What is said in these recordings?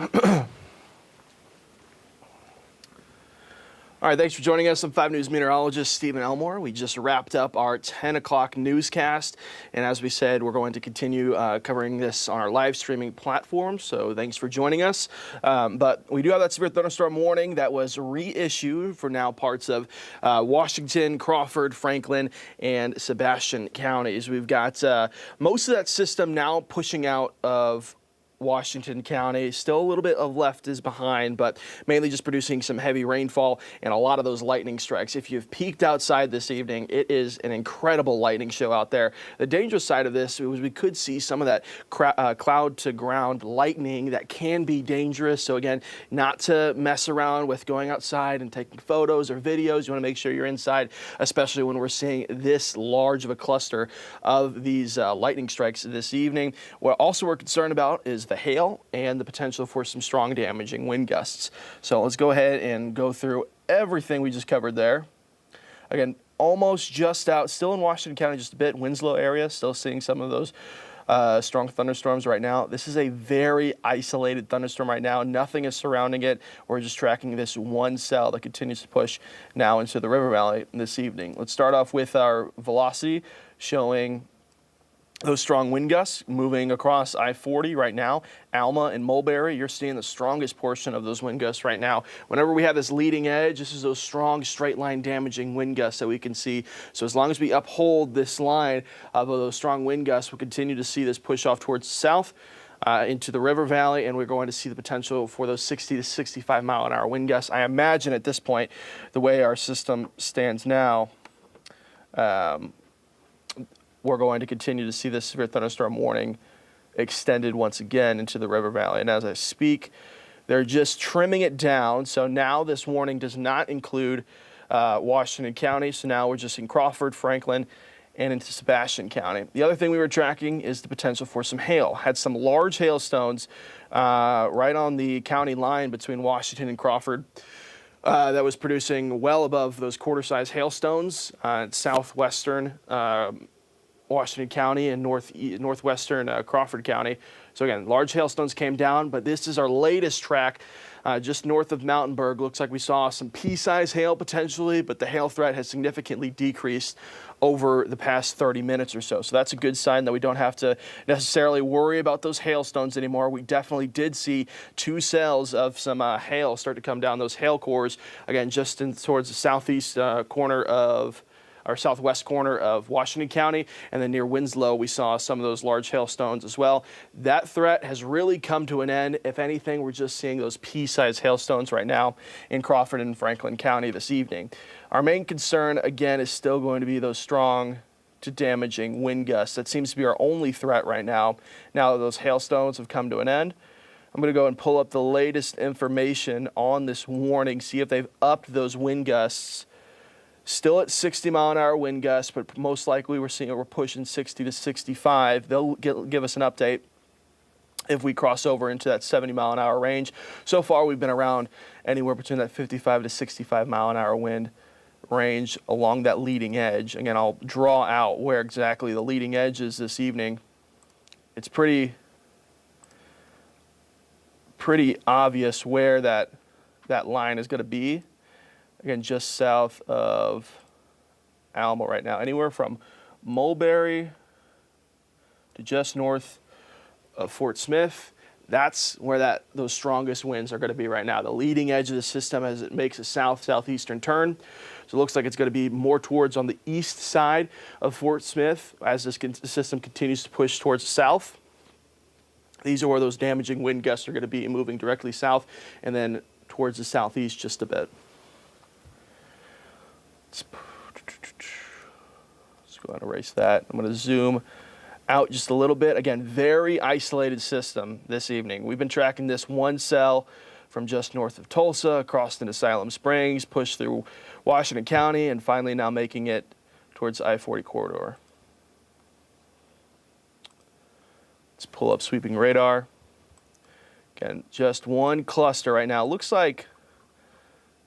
All right, thanks for joining us. I'm 5 News meteorologist Stephen Elmore. We just wrapped up our 10 o'clock newscast, and as we said, we're going to continue covering this on our live streaming platform, so thanks for joining us. But we do have that severe thunderstorm warning that was reissued for now parts of Washington, Crawford, Franklin, and Sebastian counties. We've got most of that system now pushing out of Washington County. Still a little bit of left is behind, but mainly just producing some heavy rainfall and a lot of those lightning strikes. If you've peeked outside this evening, it is an incredible lightning show out there. The dangerous side of this was we could see some of that cloud to ground lightning that can be dangerous. So again, not to mess around with going outside and taking photos or videos. You want to make sure you're inside, especially when we're seeing this large of a cluster of these lightning strikes this evening. What also we're concerned about is the hail and the potential for some strong damaging wind gusts. So let's go ahead and go through everything we just covered there. Again, almost just out, still in Washington County just a bit, Winslow area, still seeing some of those strong thunderstorms right now. This is a very isolated thunderstorm right now. Nothing is surrounding it. We're just tracking this one cell that continues to push now into the river valley this evening. Let's start off with our velocity showing those strong wind gusts moving across I-40 right now. Alma and Mulberry, you're seeing the strongest portion of those wind gusts right now. Whenever we have this leading edge, this is those strong straight line damaging wind gusts that we can see. So as long as we uphold this line of those strong wind gusts, we'll continue to see this push off towards the south into the river valley, and we're going to see the potential for those 60 to 65 mile an hour wind gusts. I imagine at this point, the way our system stands now, we're going to continue to see this severe thunderstorm warning extended once again into the river valley. And as I speak, they're just trimming it down. So now this warning does not include Washington County. So now we're just in Crawford, Franklin, and into Sebastian County. The other thing we were tracking is the potential for some hail. Had some large hailstones right on the county line between Washington and Crawford. That was producing well above those quarter-size hailstones southwestern Washington County and northwestern Crawford County. So again, large hailstones came down, but this is our latest track just north of Mountainburg. Looks like we saw some pea-sized hail potentially, but the hail threat has significantly decreased over the past 30 minutes or so. So that's a good sign that we don't have to necessarily worry about those hailstones anymore. We definitely did see 2 cells of some hail start to come down, those hail cores, again, just towards the southeast corner of our southwest corner of Washington County, and then near Winslow, we saw some of those large hailstones as well. That threat has really come to an end. If anything, we're just seeing those pea-sized hailstones right now in Crawford and Franklin County this evening. Our main concern, again, is still going to be those strong to damaging wind gusts. That seems to be our only threat right now. Now that those hailstones have come to an end, I'm going to go and pull up the latest information on this warning, see if they've upped those wind gusts. Still at 60 mile an hour wind gusts, but most likely we're pushing 60 to 65. They'll give us an update if we cross over into that 70 mile an hour range. So far, we've been around anywhere between that 55 to 65 mile an hour wind range along that leading edge. Again, I'll draw out where exactly the leading edge is this evening. It's pretty obvious where that line is going to be. Again, just south of Alma right now, anywhere from Mulberry to just north of Fort Smith. That's where those strongest winds are going to be right now. The leading edge of the system as it makes a southeastern turn. So it looks like it's going to be more towards on the east side of Fort Smith as this system continues to push towards the south. These are where those damaging wind gusts are going to be, moving directly south and then towards the southeast just a bit. Let's go ahead and erase that. I'm going to zoom out just a little bit. Again, very isolated system this evening. We've been tracking this one cell from just north of Tulsa, across into Siloam Springs, pushed through Washington County, and finally now making it towards the I-40 corridor. Let's pull up sweeping radar. Again, just one cluster right now. Looks like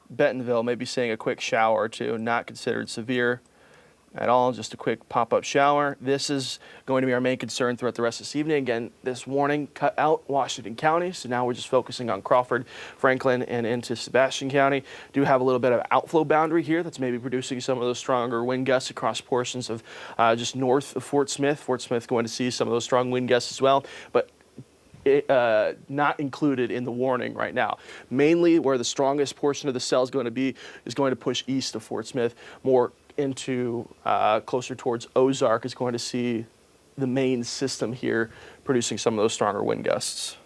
Bentonville may be seeing a quick shower or two, not considered severe. at all, just a quick pop-up shower. This is going to be our main concern throughout the rest of this evening. Again, this warning cut out Washington County, so now we're just focusing on Crawford, Franklin, and into Sebastian County. Do have a little bit of outflow boundary here that's maybe producing some of those stronger wind gusts across portions of just north of Fort Smith. Fort Smith going to see some of those strong wind gusts as well, but not included in the warning right now. Mainly where the strongest portion of the cell is going to be is going to push east of Fort Smith, more into closer towards Ozark is going to see the main system here producing some of those stronger wind gusts.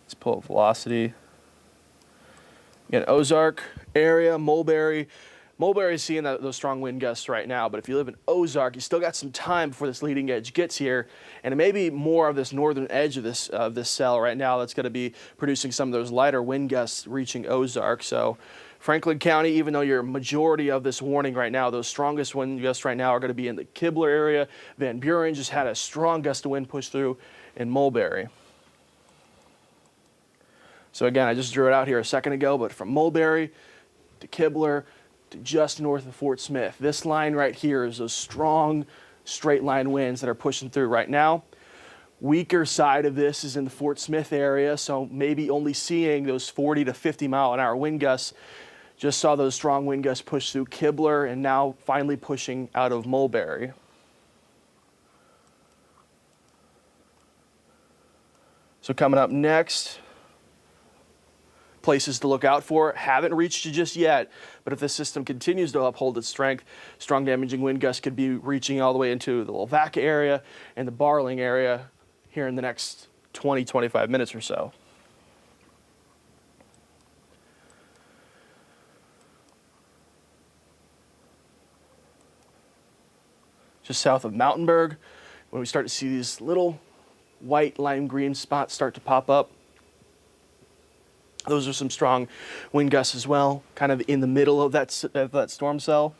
Let's pull up velocity. Again, Ozark area, Mulberry. Mulberry is seeing those strong wind gusts right now, but if you live in Ozark, you still got some time before this leading edge gets here, and it may be more of this northern edge of this cell right now that's going to be producing some of those lighter wind gusts reaching Ozark. So Franklin County, even though your majority of this warning right now, those strongest wind gusts right now are going to be in the Kibler area. Van Buren just had a strong gust of wind push through in Mulberry. So again, I just drew it out here a second ago, but from Mulberry to Kibler, to just north of Fort Smith. This line right here is those strong straight line winds that are pushing through right now. Weaker side of this is in the Fort Smith area, so maybe only seeing those 40 to 50 mile an hour wind gusts. Just saw those strong wind gusts push through Kibler and now finally pushing out of Mulberry. So coming up next, places to look out for. Haven't reached you just yet, but if the system continues to uphold its strength, strong damaging wind gusts could be reaching all the way into the Lavaca area and the Barling area here in the next 20-25 minutes or so. Just south of Mountainburg, when we start to see these little white lime green spots start to pop up, those are some strong wind gusts as well, kind of in the middle of that storm cell.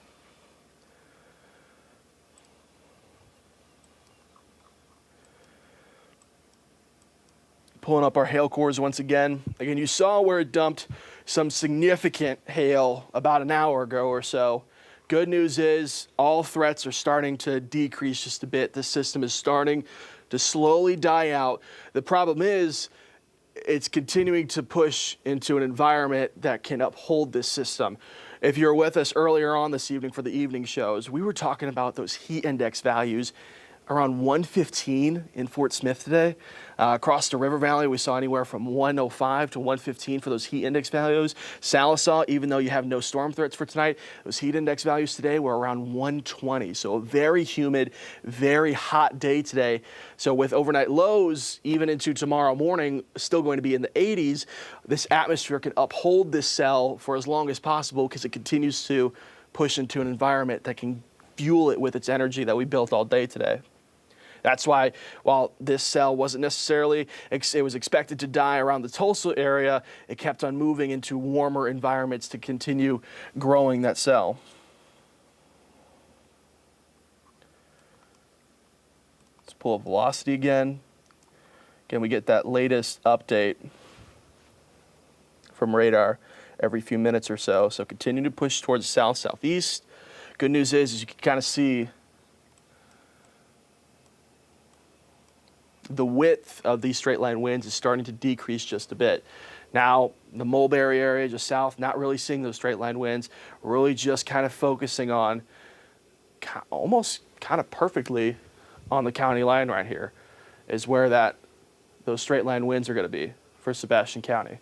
Pulling up our hail cores once again. Again, you saw where it dumped some significant hail about an hour ago or so. Good news is all threats are starting to decrease just a bit. The system is starting to slowly die out. The problem is, it's continuing to push into an environment that can uphold this system. If you were with us earlier on this evening for the evening shows, we were talking about those heat index values around 115 in Fort Smith today. Across the river valley, we saw anywhere from 105 to 115 for those heat index values. Sallisaw, even though you have no storm threats for tonight, those heat index values today were around 120. So a very humid, very hot day today. So with overnight lows, even into tomorrow morning, still going to be in the 80s, this atmosphere can uphold this cell for as long as possible because it continues to push into an environment that can fuel it with its energy that we built all day today. That's why, while this cell wasn't necessarily, it was expected to die around the Tulsa area, it kept on moving into warmer environments to continue growing that cell. Let's pull up velocity again. Again, we get that latest update from radar every few minutes or so. So continue to push towards south-southeast. Good news is you can kind of see the width of these straight line winds is starting to decrease just a bit. Now, the Mulberry area just south, not really seeing those straight line winds, really just kind of focusing on almost kind of perfectly on the county line right here is where those straight line winds are going to be for Sebastian County.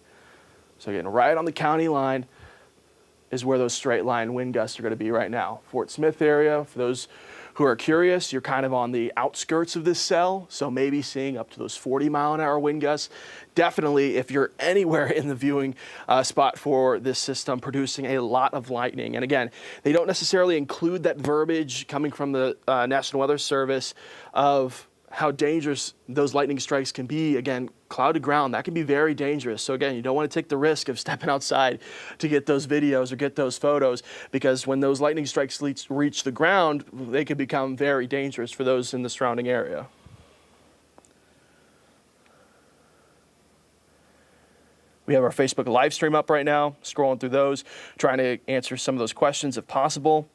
So again, right on the county line is where those straight line wind gusts are going to be right now. Fort Smith area, for those who are curious, you're kind of on the outskirts of this cell, so maybe seeing up to those 40 mile an hour wind gusts. Definitely, if you're anywhere in the viewing spot for this system, producing a lot of lightning. And again, they don't necessarily include that verbiage coming from the National Weather Service of how dangerous those lightning strikes can be. Again, cloud to ground, that can be very dangerous. So again, you don't want to take the risk of stepping outside to get those videos or get those photos, because when those lightning strikes reach the ground, they could become very dangerous for those in the surrounding area. We have our Facebook live stream up right now, scrolling through those, trying to answer some of those questions if possible.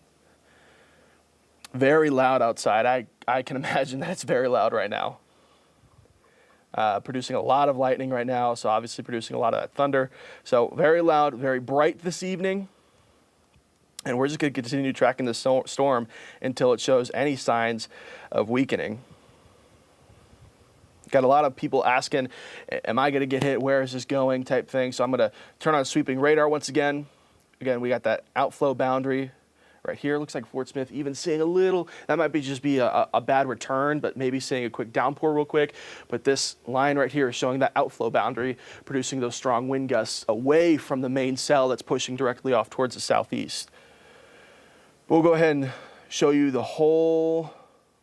Very loud outside. I can imagine that it's very loud right now. Producing a lot of lightning right now, so obviously producing a lot of that thunder. So very loud, very bright this evening. And we're just going to continue tracking this storm until it shows any signs of weakening. Got a lot of people asking, am I going to get hit? Where is this going? Type thing. So I'm going to turn on sweeping radar once again. Again, we got that outflow boundary right here. Looks like Fort Smith even seeing a little, that might just be a bad return, but maybe seeing a quick downpour real quick. But this line right here is showing that outflow boundary, producing those strong wind gusts away from the main cell that's pushing directly off towards the southeast. We'll go ahead and show you the whole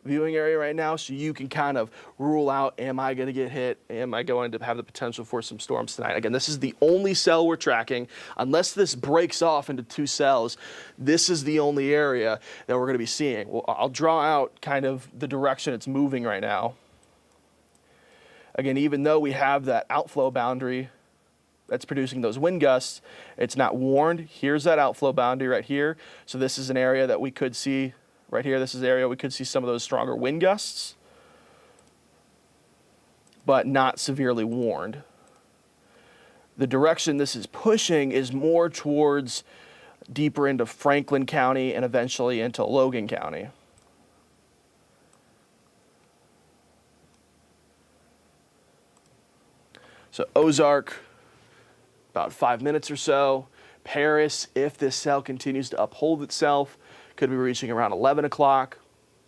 viewing area right now so you can kind of rule out, am I going to get hit? Am I going to have the potential for some storms tonight? Again, this is the only cell we're tracking. Unless this breaks off into two cells, this is the only area that we're going to be seeing. Well, I'll draw out kind of the direction it's moving right now. Again, even though we have that outflow boundary that's producing those wind gusts, it's not warned. Here's that outflow boundary right here. So this is an area that we could see right here. This is the area we could see some of those stronger wind gusts, but not severely warned. The direction this is pushing is more towards deeper into Franklin County and eventually into Logan County. So Ozark, about 5 minutes or so. Paris, if this cell continues to uphold itself, could be reaching around 11 o'clock.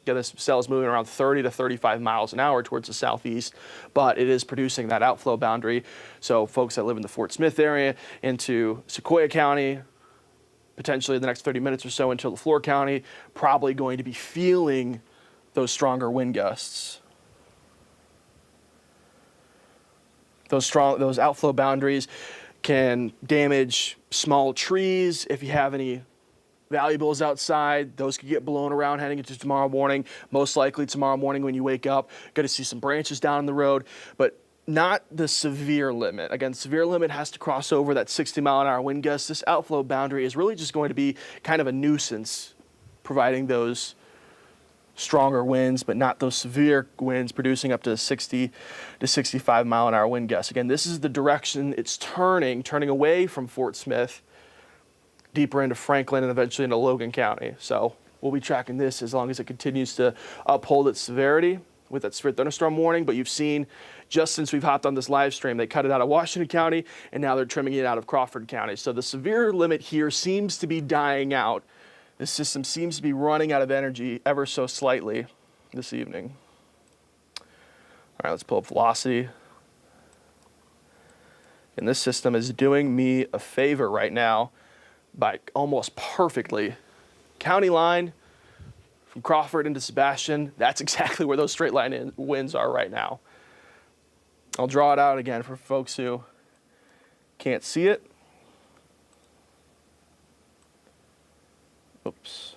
Again, this cell is moving around 30 to 35 miles an hour towards the southeast, but it is producing that outflow boundary. So folks that live in the Fort Smith area into Sequoia County, potentially in the next 30 minutes or so into LaFleur County, probably going to be feeling those stronger wind gusts. Those outflow boundaries can damage small trees. If you have any valuables outside, those could get blown around heading into tomorrow morning. Most likely tomorrow morning when you wake up, going to see some branches down the road, but not the severe limit. Again, severe limit has to cross over that 60-mile-an-hour wind gust. This outflow boundary is really just going to be kind of a nuisance, providing those stronger winds, but not those severe winds producing up to 60 to 65-mile-an-hour wind gusts. Again, this is the direction it's turning away from Fort Smith, deeper into Franklin and eventually into Logan County. So we'll be tracking this as long as it continues to uphold its severity with that severe thunderstorm warning. But you've seen, just since we've hopped on this live stream, they cut it out of Washington County, and now they're trimming it out of Crawford County. So the severe limit here seems to be dying out. This system seems to be running out of energy ever so slightly this evening. All right, let's pull up velocity. And this system is doing me a favor right now by almost perfectly. County line from Crawford into Sebastian, that's exactly where those straight line winds are right now. I'll draw it out again for folks who can't see it. Oops.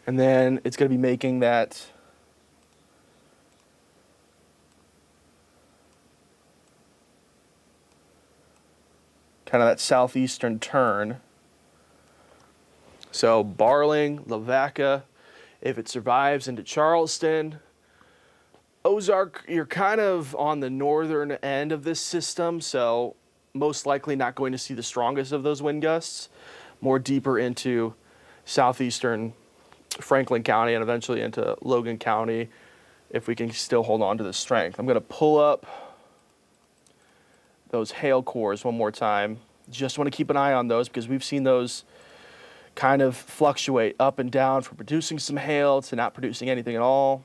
And then it's going to be making that kind of that southeastern turn. So Barling, Lavaca, if it survives into Charleston, Ozark, you're kind of on the northern end of this system, so most likely not going to see the strongest of those wind gusts, more deeper into southeastern Franklin County and eventually into Logan County if we can still hold on to the strength. I'm going to pull up those hail cores one more time. Just want to keep an eye on those because we've seen those kind of fluctuate up and down from producing some hail to not producing anything at all.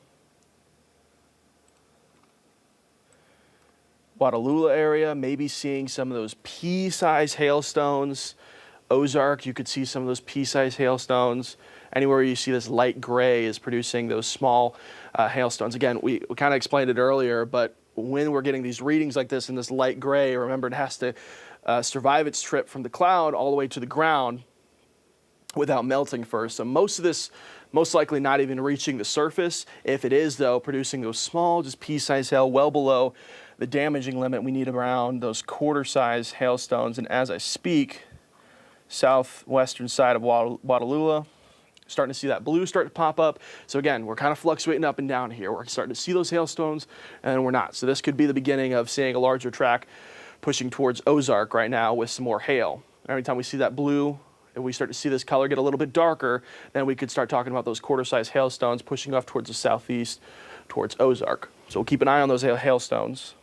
Guadalupe area, maybe seeing some of those pea-sized hailstones. Ozark, you could see some of those pea-sized hailstones. Anywhere you see this light gray is producing those small hailstones. Again, we kind of explained it earlier, but when we're getting these readings like this in this light gray, remember it has to survive its trip from the cloud all the way to the ground. without melting first. So most of this most likely not even reaching the surface. If it is, though, producing those small, just pea-sized hail well below the damaging limit we need around those quarter-size hailstones. And as I speak, southwestern side of Watalula, starting to see that blue start to pop up. So again, we're kind of fluctuating up and down here. We're starting to see those hailstones, and we're not. So this could be the beginning of seeing a larger track pushing towards Ozark right now with some more hail. Every time we see that blue, and we start to see this color get a little bit darker, then we could start talking about those quarter-size hailstones pushing off towards the southeast, towards Ozark. So we'll keep an eye on those hailstones.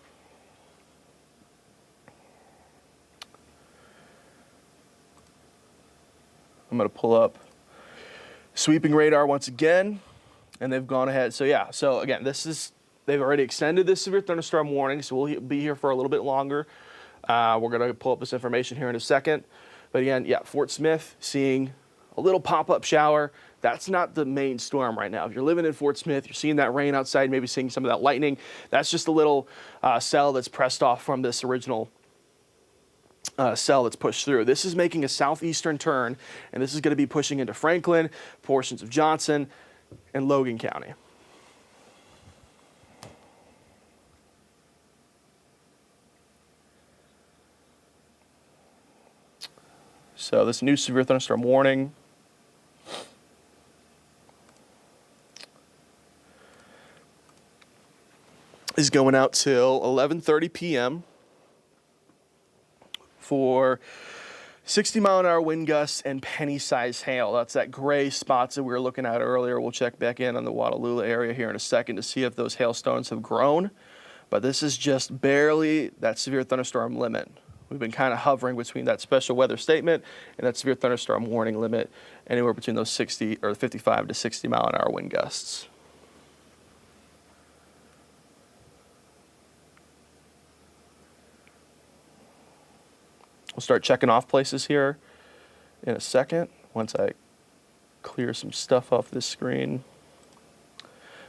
I'm going to pull up sweeping radar once again, and they've gone ahead. So yeah, so again, they've already extended this severe thunderstorm warning, so we'll be here for a little bit longer. We're going to pull up this information here in a second. But again, yeah, Fort Smith seeing a little pop-up shower. That's not the main storm right now. If you're living in Fort Smith, you're seeing that rain outside, maybe seeing some of that lightning. That's just a little cell that's pressed off from this original cell that's pushed through. This is making a southeastern turn, and this is going to be pushing into Franklin, portions of Johnson, and Logan County. So this new severe thunderstorm warning is going out till 11:30 p.m. for 60-mile-an-hour wind gusts and penny-sized hail. That's that gray spots that we were looking at earlier. We'll check back in on the Watalula area here in a second to see if those hailstones have grown. But this is just barely that severe thunderstorm limit. We've been kind of hovering between that special weather statement and that severe thunderstorm warning limit, anywhere between those 60 or 55 to 60-mile-an-hour wind gusts. We'll start checking off places here in a second once I clear some stuff off this screen.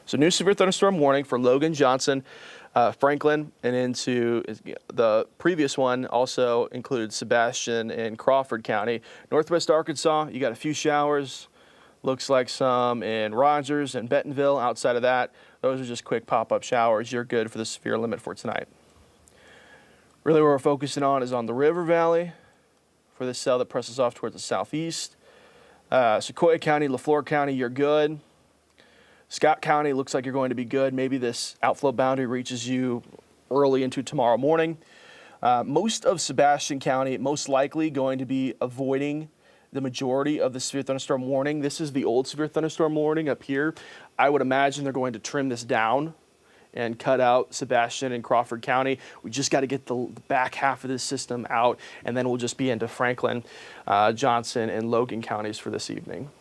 So new severe thunderstorm warning for Logan, Johnson, Franklin, and into the previous one also included Sebastian and Crawford County. Northwest Arkansas, you got a few showers. Looks like some in Rogers and Bentonville. Outside of that, those are just quick pop-up showers. You're good for the severe limit for tonight. Really what we're focusing on is on the River Valley for this cell that presses off towards the southeast. Sequoia County, LaFleur County, you're good. Scott County looks like you're going to be good. Maybe this outflow boundary reaches you early into tomorrow morning. Most of Sebastian County, most likely going to be avoiding the majority of the severe thunderstorm warning. This is the old severe thunderstorm warning up here. I would imagine they're going to trim this down and cut out Sebastian and Crawford County. We just got to get the back half of this system out, and then we'll just be into Franklin, Johnson, and Logan counties for this evening.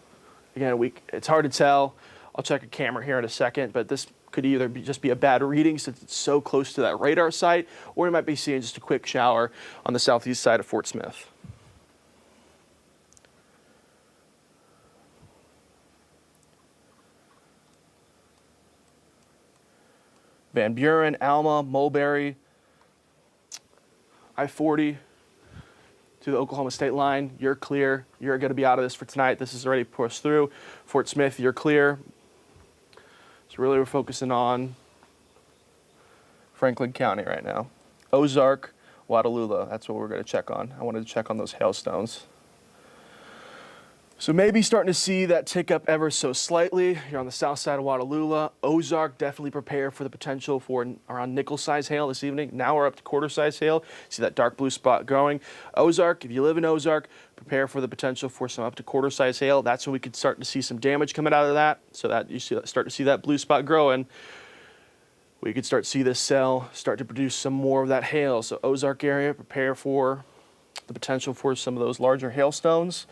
Again, it's hard to tell. I'll check a camera here in a second, but this could either just be a bad reading since it's so close to that radar site, or we might be seeing just a quick shower on the southeast side of Fort Smith. Van Buren, Alma, Mulberry, I-40 to the Oklahoma state line. You're clear. You're going to be out of this for tonight. This is already pushed through. Fort Smith, you're clear. So really we're focusing on Franklin County right now. Ozark, Watalula, that's what we're going to check on. I wanted to check on those hailstones. So maybe starting to see that tick up ever so slightly. You're on the south side of Watalula. Ozark, definitely prepare for the potential for around nickel-size hail this evening. Now we're up to quarter-size hail. See that dark blue spot growing. Ozark, if you live in Ozark, prepare for the potential for some up to quarter-size hail. That's when we could start to see some damage coming out of that. So that you start to see that blue spot growing. We could start to see this cell start to produce some more of that hail. So Ozark area, prepare for the potential for some of those larger hailstones.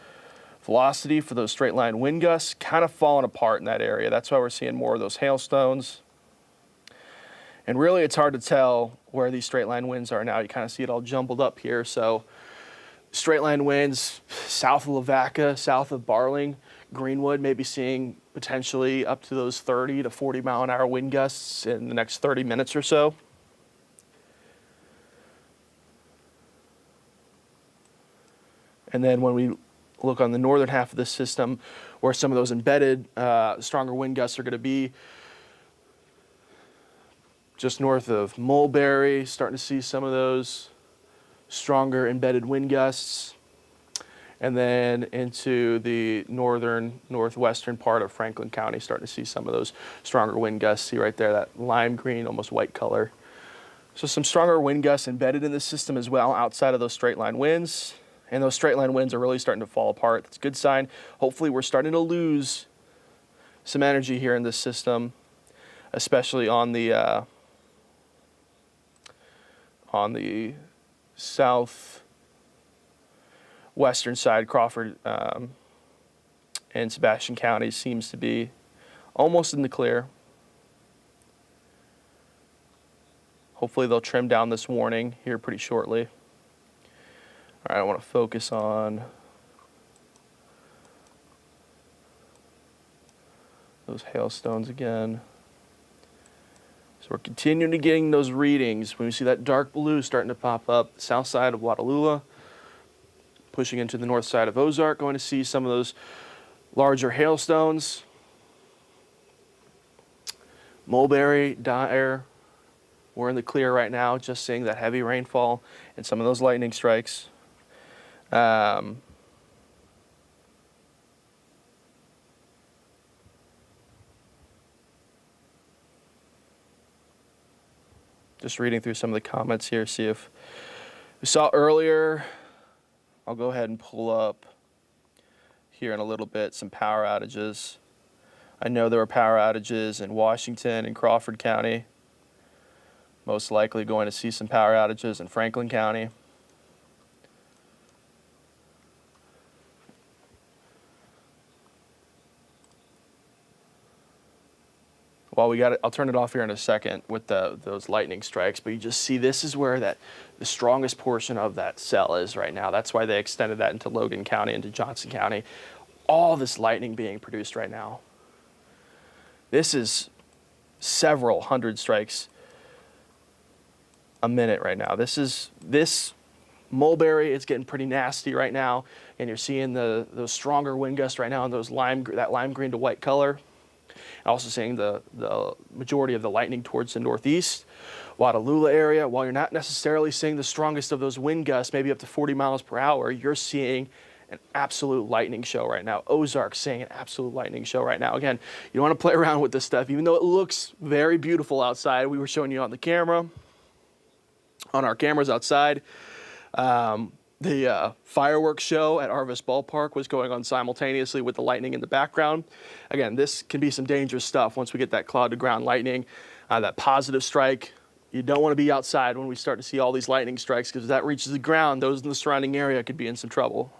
Velocity for those straight line wind gusts kind of falling apart in that area. That's why we're seeing more of those hailstones. And really it's hard to tell where these straight line winds are now. You kind of see it all jumbled up here. So straight line winds south of Lavaca, south of Barling, Greenwood, maybe seeing potentially up to those 30 to 40 mile an hour wind gusts in the next 30 minutes or so. And then when we look on the northern half of the system where some of those embedded stronger wind gusts are going to be. Just north of Mulberry, starting to see some of those stronger embedded wind gusts. And then into the northwestern part of Franklin County, starting to see some of those stronger wind gusts. See right there, that lime green, almost white color. So some stronger wind gusts embedded in the system as well outside of those straight line winds. And those straight line winds are really starting to fall apart. That's a good sign. Hopefully we're starting to lose some energy here in this system, especially on the southwestern side. Crawford and Sebastian County seems to be almost in the clear. Hopefully they'll trim down this warning here pretty shortly. All right, I want to focus on those hailstones again. So we're continuing to getting those readings. When we see that dark blue starting to pop up, south side of Watalula, pushing into the north side of Ozark, going to see some of those larger hailstones. Mulberry, Dyer, we're in the clear right now, just seeing that heavy rainfall and some of those lightning strikes. Just reading through some of the comments here, see if we saw earlier. I'll go ahead and pull up here in a little bit some power outages. I know there were power outages in Washington and Crawford County. Most likely going to see some power outages in Franklin County. Well, we got it. I'll turn it off here in a second with those lightning strikes, but you just see this is where the strongest portion of that cell is right now. That's why they extended that into Logan County, into Johnson County. All this lightning being produced right now. This is several hundred strikes a minute right now. This Mulberry is getting pretty nasty right now, and you're seeing those stronger wind gusts right now, and that lime green to white color. Also seeing the majority of the lightning towards the northeast, Watalula area. While you're not necessarily seeing the strongest of those wind gusts, maybe up to 40 miles per hour, you're seeing an absolute lightning show right now. Ozark seeing an absolute lightning show right now. Again, you don't want to play around with this stuff, even though it looks very beautiful outside. We were showing you on the camera, on our cameras outside. The fireworks show at Arvis Ballpark was going on simultaneously with the lightning in the background. Again, this can be some dangerous stuff once we get that cloud to ground lightning, that positive strike. You don't want to be outside when we start to see all these lightning strikes, because if that reaches the ground, those in the surrounding area could be in some trouble.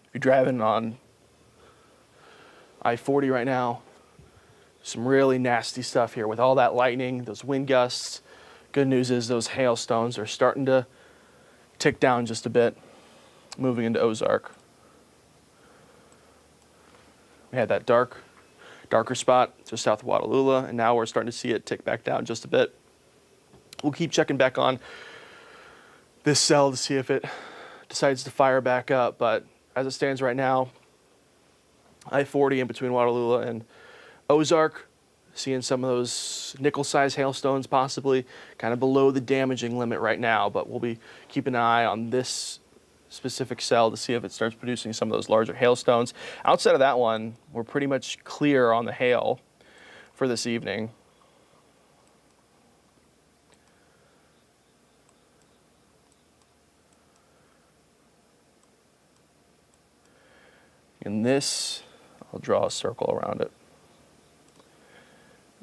If you're driving on I-40 right now, some really nasty stuff here with all that lightning, those wind gusts. Good news is those hailstones are starting to tick down just a bit, moving into Ozark. We had that darker spot just south of Watalula, and now we're starting to see it tick back down just a bit. We'll keep checking back on this cell to see if it decides to fire back up, but as it stands right now, I-40 in between Watalula and Ozark, seeing some of those nickel-sized hailstones possibly kind of below the damaging limit right now, but we'll be keeping an eye on this specific cell to see if it starts producing some of those larger hailstones. Outside of that one, we're pretty much clear on the hail for this evening. In this, I'll draw a circle around it.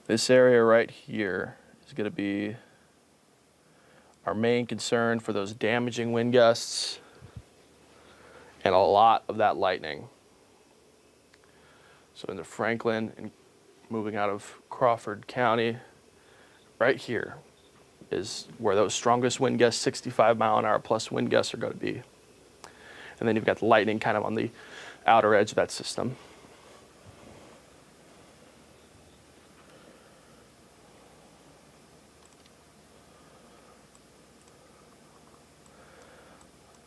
This area right here is going to be our main concern for those damaging wind gusts and a lot of that lightning. So into Franklin and moving out of Crawford County, right here is where those strongest wind gusts, 65 mile an hour plus wind gusts, are going to be. And then you've got the lightning kind of on the outer edge of that system.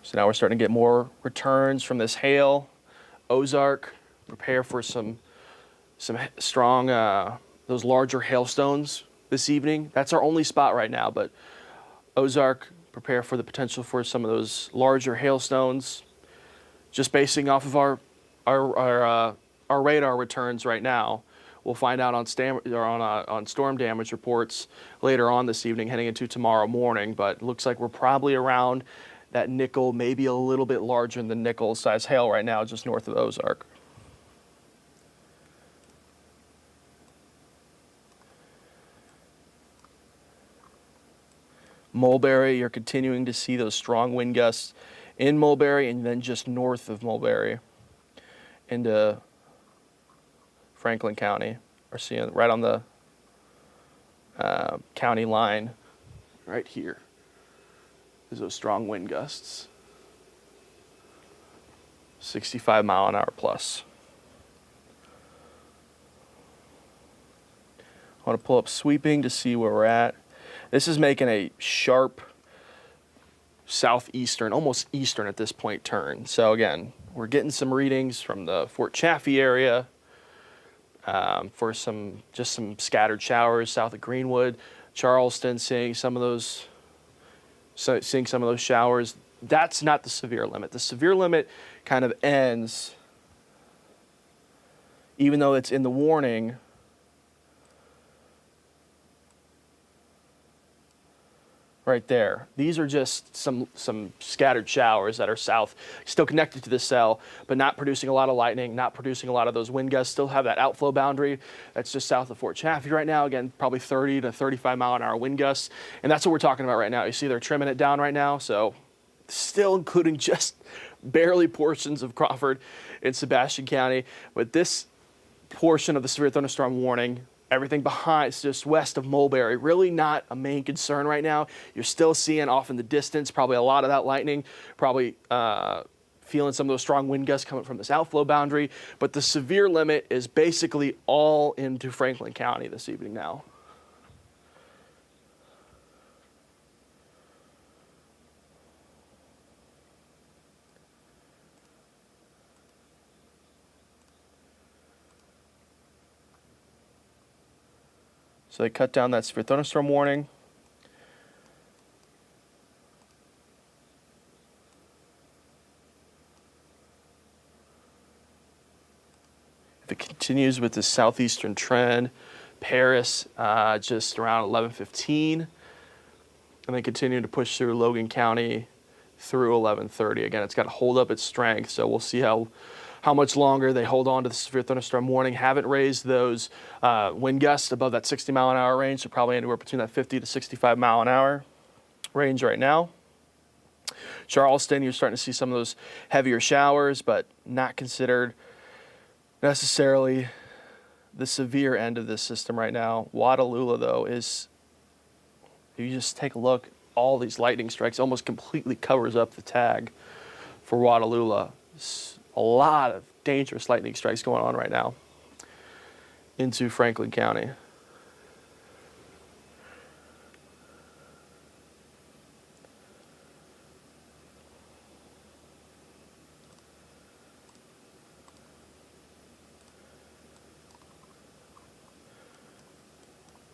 So now we're starting to get more returns from this hail. Ozark, prepare for some strong, those larger hailstones this evening. That's our only spot right now, but Ozark, prepare for the potential for some of those larger hailstones. Just basing off of our radar returns right now, we'll find out on storm damage reports later on this evening, heading into tomorrow morning. But it looks like we're probably around that nickel, maybe a little bit larger than nickel size hail right now, just north of Ozark. Mulberry, you're continuing to see those strong wind gusts in Mulberry and then just north of Mulberry into Franklin County. We're seeing right on the county line right here. There's those strong wind gusts. 65 mile an hour plus. I want to pull up sweeping to see where we're at. This is making a sharp southeastern, almost eastern at this point turn. So again, we're getting some readings from the Fort Chaffee area for some scattered showers south of Greenwood. Charleston seeing some of those showers. That's not the severe limit. The severe limit kind of ends, even though it's in the warning, right there. These are just some scattered showers that are south, still connected to the cell, but not producing a lot of lightning, not producing a lot of those wind gusts. Still have that outflow boundary that's just south of Fort Chaffee right now. Again, probably 30 to 35 mile an hour wind gusts. And that's what we're talking about right now. You see they're trimming it down right now. So still including just barely portions of Crawford and Sebastian County. But this portion of the severe thunderstorm warning, everything behind, it's just west of Mulberry, really not a main concern right now. You're still seeing off in the distance probably a lot of that lightning, probably feeling some of those strong wind gusts coming from this outflow boundary. But the severe limit is basically all into Franklin County this evening now. So they cut down that severe thunderstorm warning. If it continues with this southeastern trend, Paris just around 11:15, and then continuing to push through Logan County through 11:30. Again, it's got to hold up its strength, so we'll see how much longer they hold on to the severe thunderstorm warning. Haven't raised those wind gusts above that 60 mile an hour range, so probably anywhere between that 50 to 65 mile an hour range right now. Charleston, you're starting to see some of those heavier showers, but not considered necessarily the severe end of this system right now. Watalula, though, is, if you just take a look, all these lightning strikes almost completely covers up the tag for Watalula. A lot of dangerous lightning strikes going on right now into Franklin County.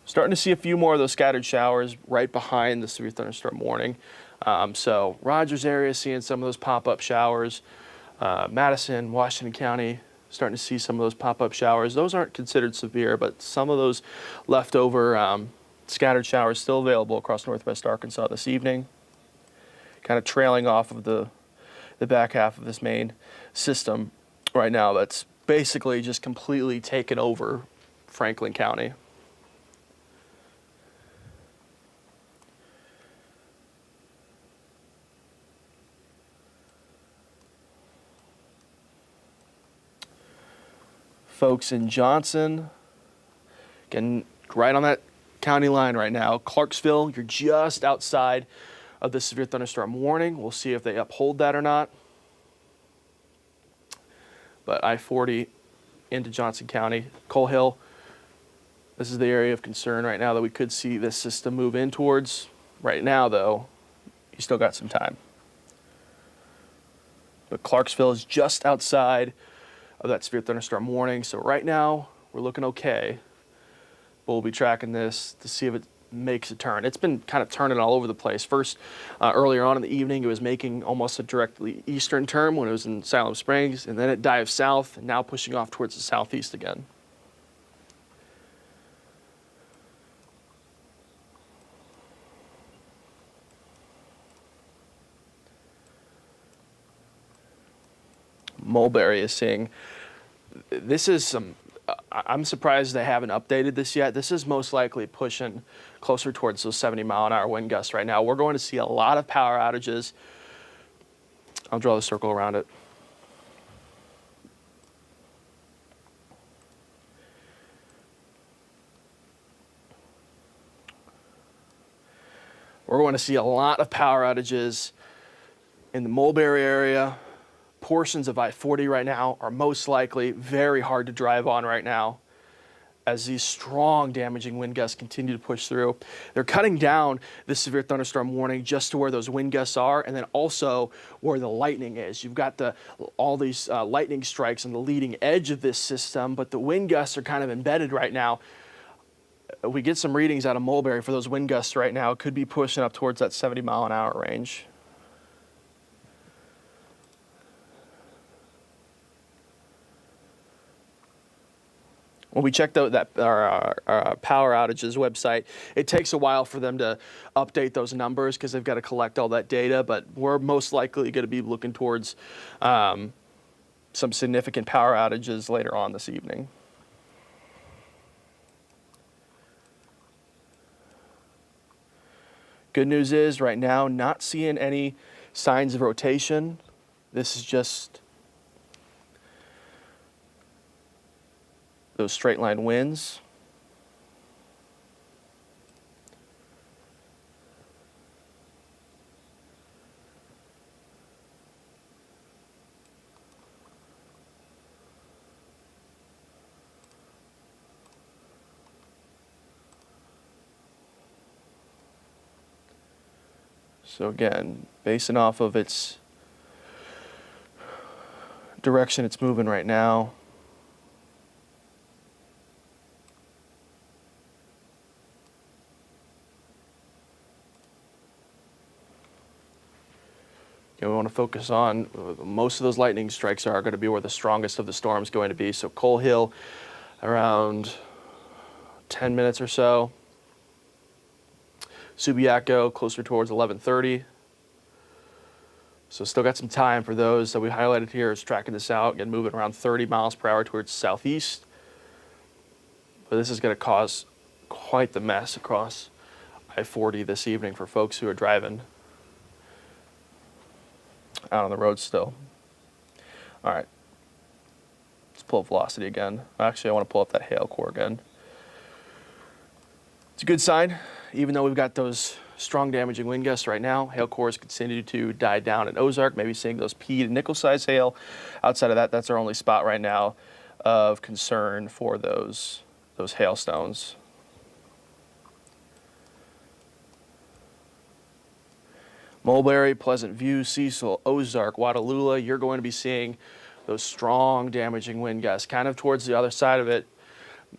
Starting to see a few more of those scattered showers right behind the severe thunderstorm warning. So Rogers area seeing some of those pop-up showers. Madison, Washington County, starting to see some of those pop-up showers. Those aren't considered severe, but some of those leftover scattered showers still available across northwest Arkansas this evening. Kind of trailing off of the back half of this main system right now that's basically just completely taken over Franklin County. Folks in Johnson, again, right on that county line right now. Clarksville, you're just outside of the severe thunderstorm warning. We'll see if they uphold that or not. But I-40 into Johnson County. Coal Hill, this is the area of concern right now that we could see this system move in towards. Right now, though, you still got some time. But Clarksville is just outside of that severe thunderstorm warning. So right now, we're looking okay. But we'll be tracking this to see if it makes a turn. It's been kind of turning all over the place. First, earlier on in the evening, it was making almost a directly eastern turn when it was in Salem Springs, and then it dives south, and now pushing off towards the southeast again. Mulberry is seeing, this is some, I'm surprised they haven't updated this yet. This is most likely pushing closer towards those 70-mile-an-hour wind gusts right now. We're going to see a lot of power outages. I'll draw the circle around it. We're going to see a lot of power outages in the Mulberry area. Portions of I-40 right now are most likely very hard to drive on right now as these strong damaging wind gusts continue to push through. They're cutting down this severe thunderstorm warning just to where those wind gusts are, and then also where the lightning is. You've got all these lightning strikes on the leading edge of this system, but the wind gusts are kind of embedded right now. We get some readings out of Mulberry for those wind gusts right now. It could be pushing up towards that 70-mile-an-hour range. When we checked out our power outages website, it takes a while for them to update those numbers because they've got to collect all that data, but we're most likely going to be looking towards some significant power outages later on this evening. Good news is right now, not seeing any signs of rotation. This is just those straight line winds. So again, basing off of its direction it's moving right now, we want to focus on, most of those lightning strikes are going to be where the strongest of the storm is going to be. So Coal Hill, around 10 minutes or so. Subiaco, closer towards 11:30. So still got some time for those that we highlighted here. Is tracking this out, again, moving around 30 miles per hour towards southeast. But this is going to cause quite the mess across I-40 this evening for folks who are driving out on the road still. All right, let's pull up velocity again. Actually, I want to pull up that hail core again. It's a good sign, even though we've got those strong damaging wind gusts right now. Hail cores continue to die down in Ozark, maybe seeing those pea to nickel size hail. Outside of that, that's our only spot right now of concern for those hailstones. Mulberry, Pleasant View, Cecil, Ozark, Watalula, you're going to be seeing those strong damaging wind gusts. Kind of towards the other side of it,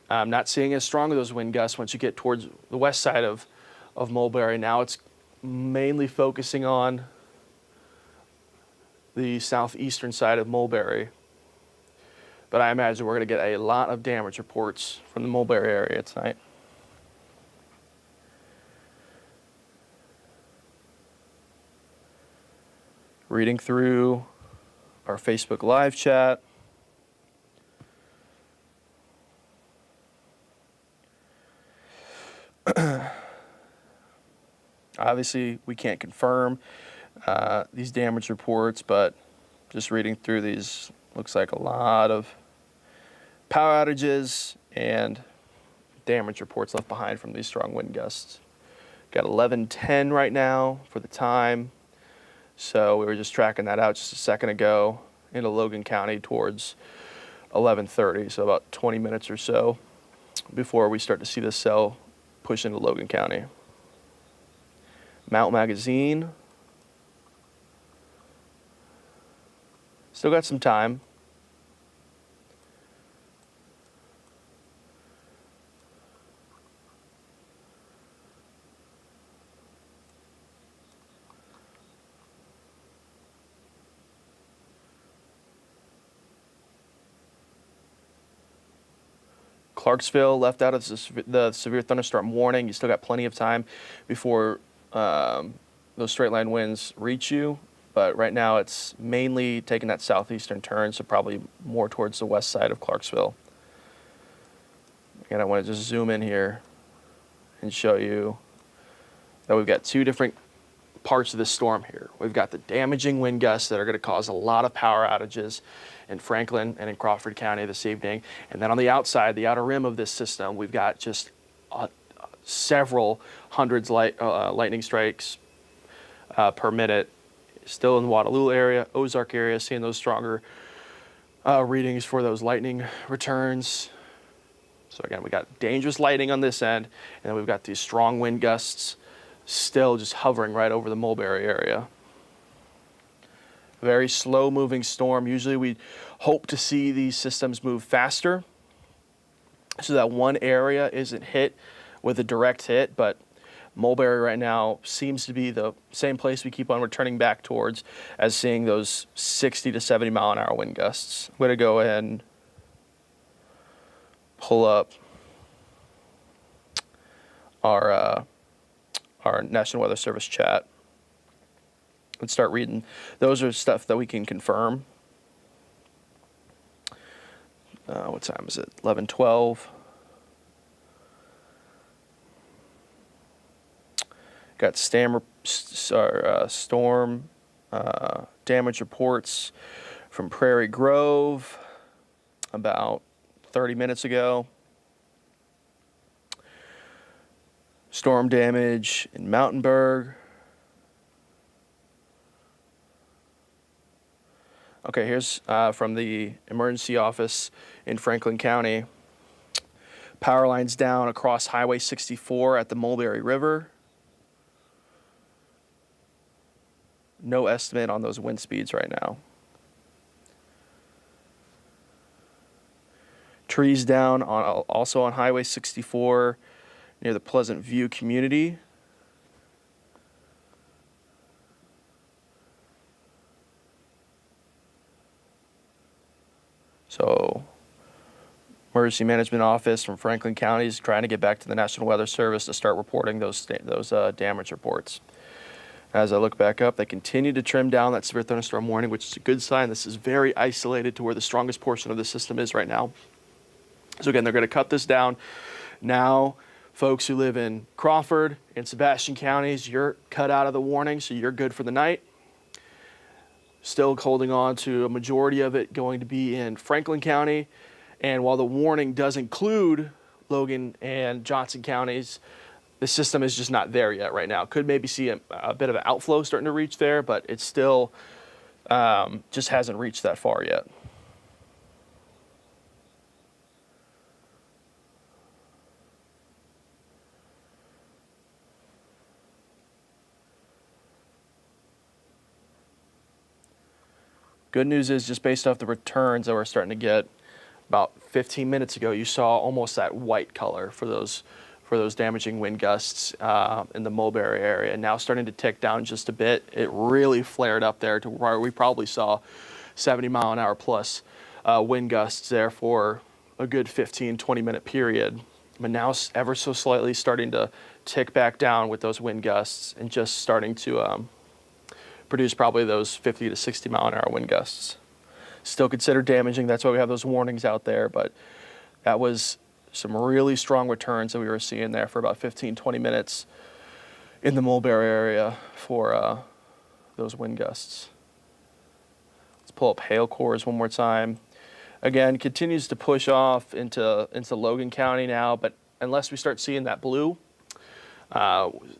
I'm not seeing as strong of those wind gusts once you get towards the west side of Mulberry. Now it's mainly focusing on the southeastern side of Mulberry. But I imagine we're going to get a lot of damage reports from the Mulberry area tonight. Reading through our Facebook live chat. Obviously, we can't confirm these damage reports, but just reading through these, looks like a lot of power outages and damage reports left behind from these strong wind gusts. Got 11:10 right now for the time. So we were just tracking that out just a second ago into Logan County towards 11:30, so about 20 minutes or so before we start to see this cell push into Logan County. Mount Magazine. Still got some time. Clarksville left out of the severe thunderstorm warning. You still got plenty of time before those straight line winds reach you. But right now it's mainly taking that southeastern turn, so probably more towards the west side of Clarksville. Again, I want to just zoom in here and show you that we've got two different parts of the storm here. We've got the damaging wind gusts that are going to cause a lot of power outages in Franklin and in Crawford County this evening. And then on the outside, the outer rim of this system, we've got just several hundreds lightning strikes per minute. Still in the Waterloo area, Ozark area, seeing those stronger readings for those lightning returns. So again, we got dangerous lightning on this end, and then we've got these strong wind gusts still just hovering right over the Mulberry area. Very slow moving storm. Usually we hope to see these systems move faster so that one area isn't hit with a direct hit, but Mulberry right now seems to be the same place we keep on returning back towards as seeing those 60 to 70 mile an hour wind gusts. I'm going to go ahead and pull up our National Weather Service chat and start reading. Those are stuff that we can confirm. What time is it? 11:12. Got storm damage reports from Prairie Grove about 30 minutes ago. Storm damage in Mountainburg. Okay, here's from the emergency office in Franklin County. Power lines down across Highway 64 at the Mulberry River. No estimate on those wind speeds right now. Trees down also on Highway 64 near the Pleasant View community. So, Emergency Management Office from Franklin County is trying to get back to the National Weather Service to start reporting those damage reports. As I look back up, they continue to trim down that severe thunderstorm warning, which is a good sign. This is very isolated to where the strongest portion of the system is right now. So again, they're going to cut this down. Now, folks who live in Crawford and Sebastian counties, you're cut out of the warning, so you're good for the night. Still holding on to a majority of it going to be in Franklin County. And while the warning does include Logan and Johnson counties, the system is just not there yet right now. Could maybe see a bit of an outflow starting to reach there, but it still just hasn't reached that far yet. Good news is, just based off the returns that we're starting to get, about 15 minutes ago, you saw almost that white color for those damaging wind gusts in the Mulberry area. Now starting to tick down just a bit. It really flared up there to where we probably saw 70 mile an hour plus wind gusts there for a good 15, 20-minute period. But now ever so slightly starting to tick back down with those wind gusts and just starting to produce probably those 50 to 60 mile an hour wind gusts. Still considered damaging. That's why we have those warnings out there. But that was some really strong returns that we were seeing there for about 15, 20 minutes in the Mulberry area for those wind gusts. Let's pull up hail cores one more time. Again, continues to push off into Logan County now, but unless we start seeing that blue,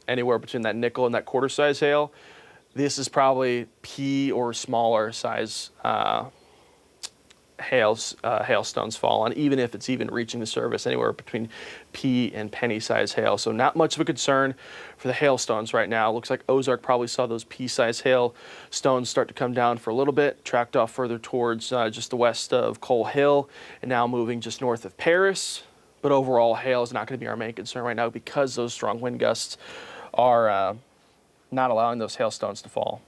anywhere between that nickel and that quarter size hail, this is probably pea or smaller size hailstones fall on, even if it's even reaching the surface, anywhere between pea and penny-sized hail. So not much of a concern for the hailstones right now. Looks like Ozark probably saw those pea-sized hailstones start to come down for a little bit, tracked off further towards just the west of Coal Hill, and now moving just north of Paris. But overall, hail is not going to be our main concern right now because those strong wind gusts are not allowing those hailstones to fall.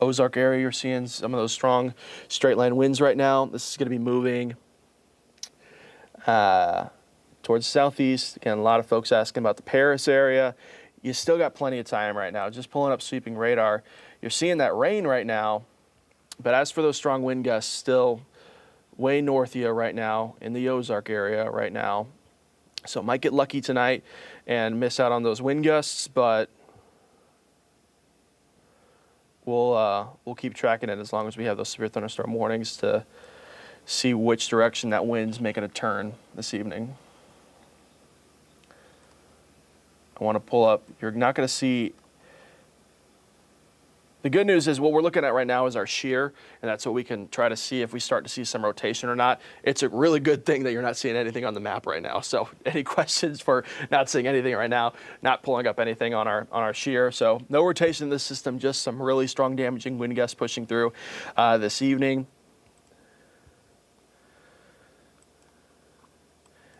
Ozark area, you're seeing some of those strong straight line winds right now. This is going to be moving towards the southeast. Again, a lot of folks asking about the Paris area. You still got plenty of time right now. Just pulling up sweeping radar. You're seeing that rain right now, but as for those strong wind gusts, still way north of you right now in the Ozark area right now. So might get lucky tonight and miss out on those wind gusts, but we'll keep tracking it as long as we have those severe thunderstorm warnings to see which direction that wind's making a turn this evening. I want to pull up. You're not going to see. The good news is what we're looking at right now is our shear, and that's what we can try to see if we start to see some rotation or not. It's a really good thing that you're not seeing anything on the map right now. So any questions for not seeing anything right now, not pulling up anything on our shear. So no rotation in this system, just some really strong damaging wind gusts pushing through this evening.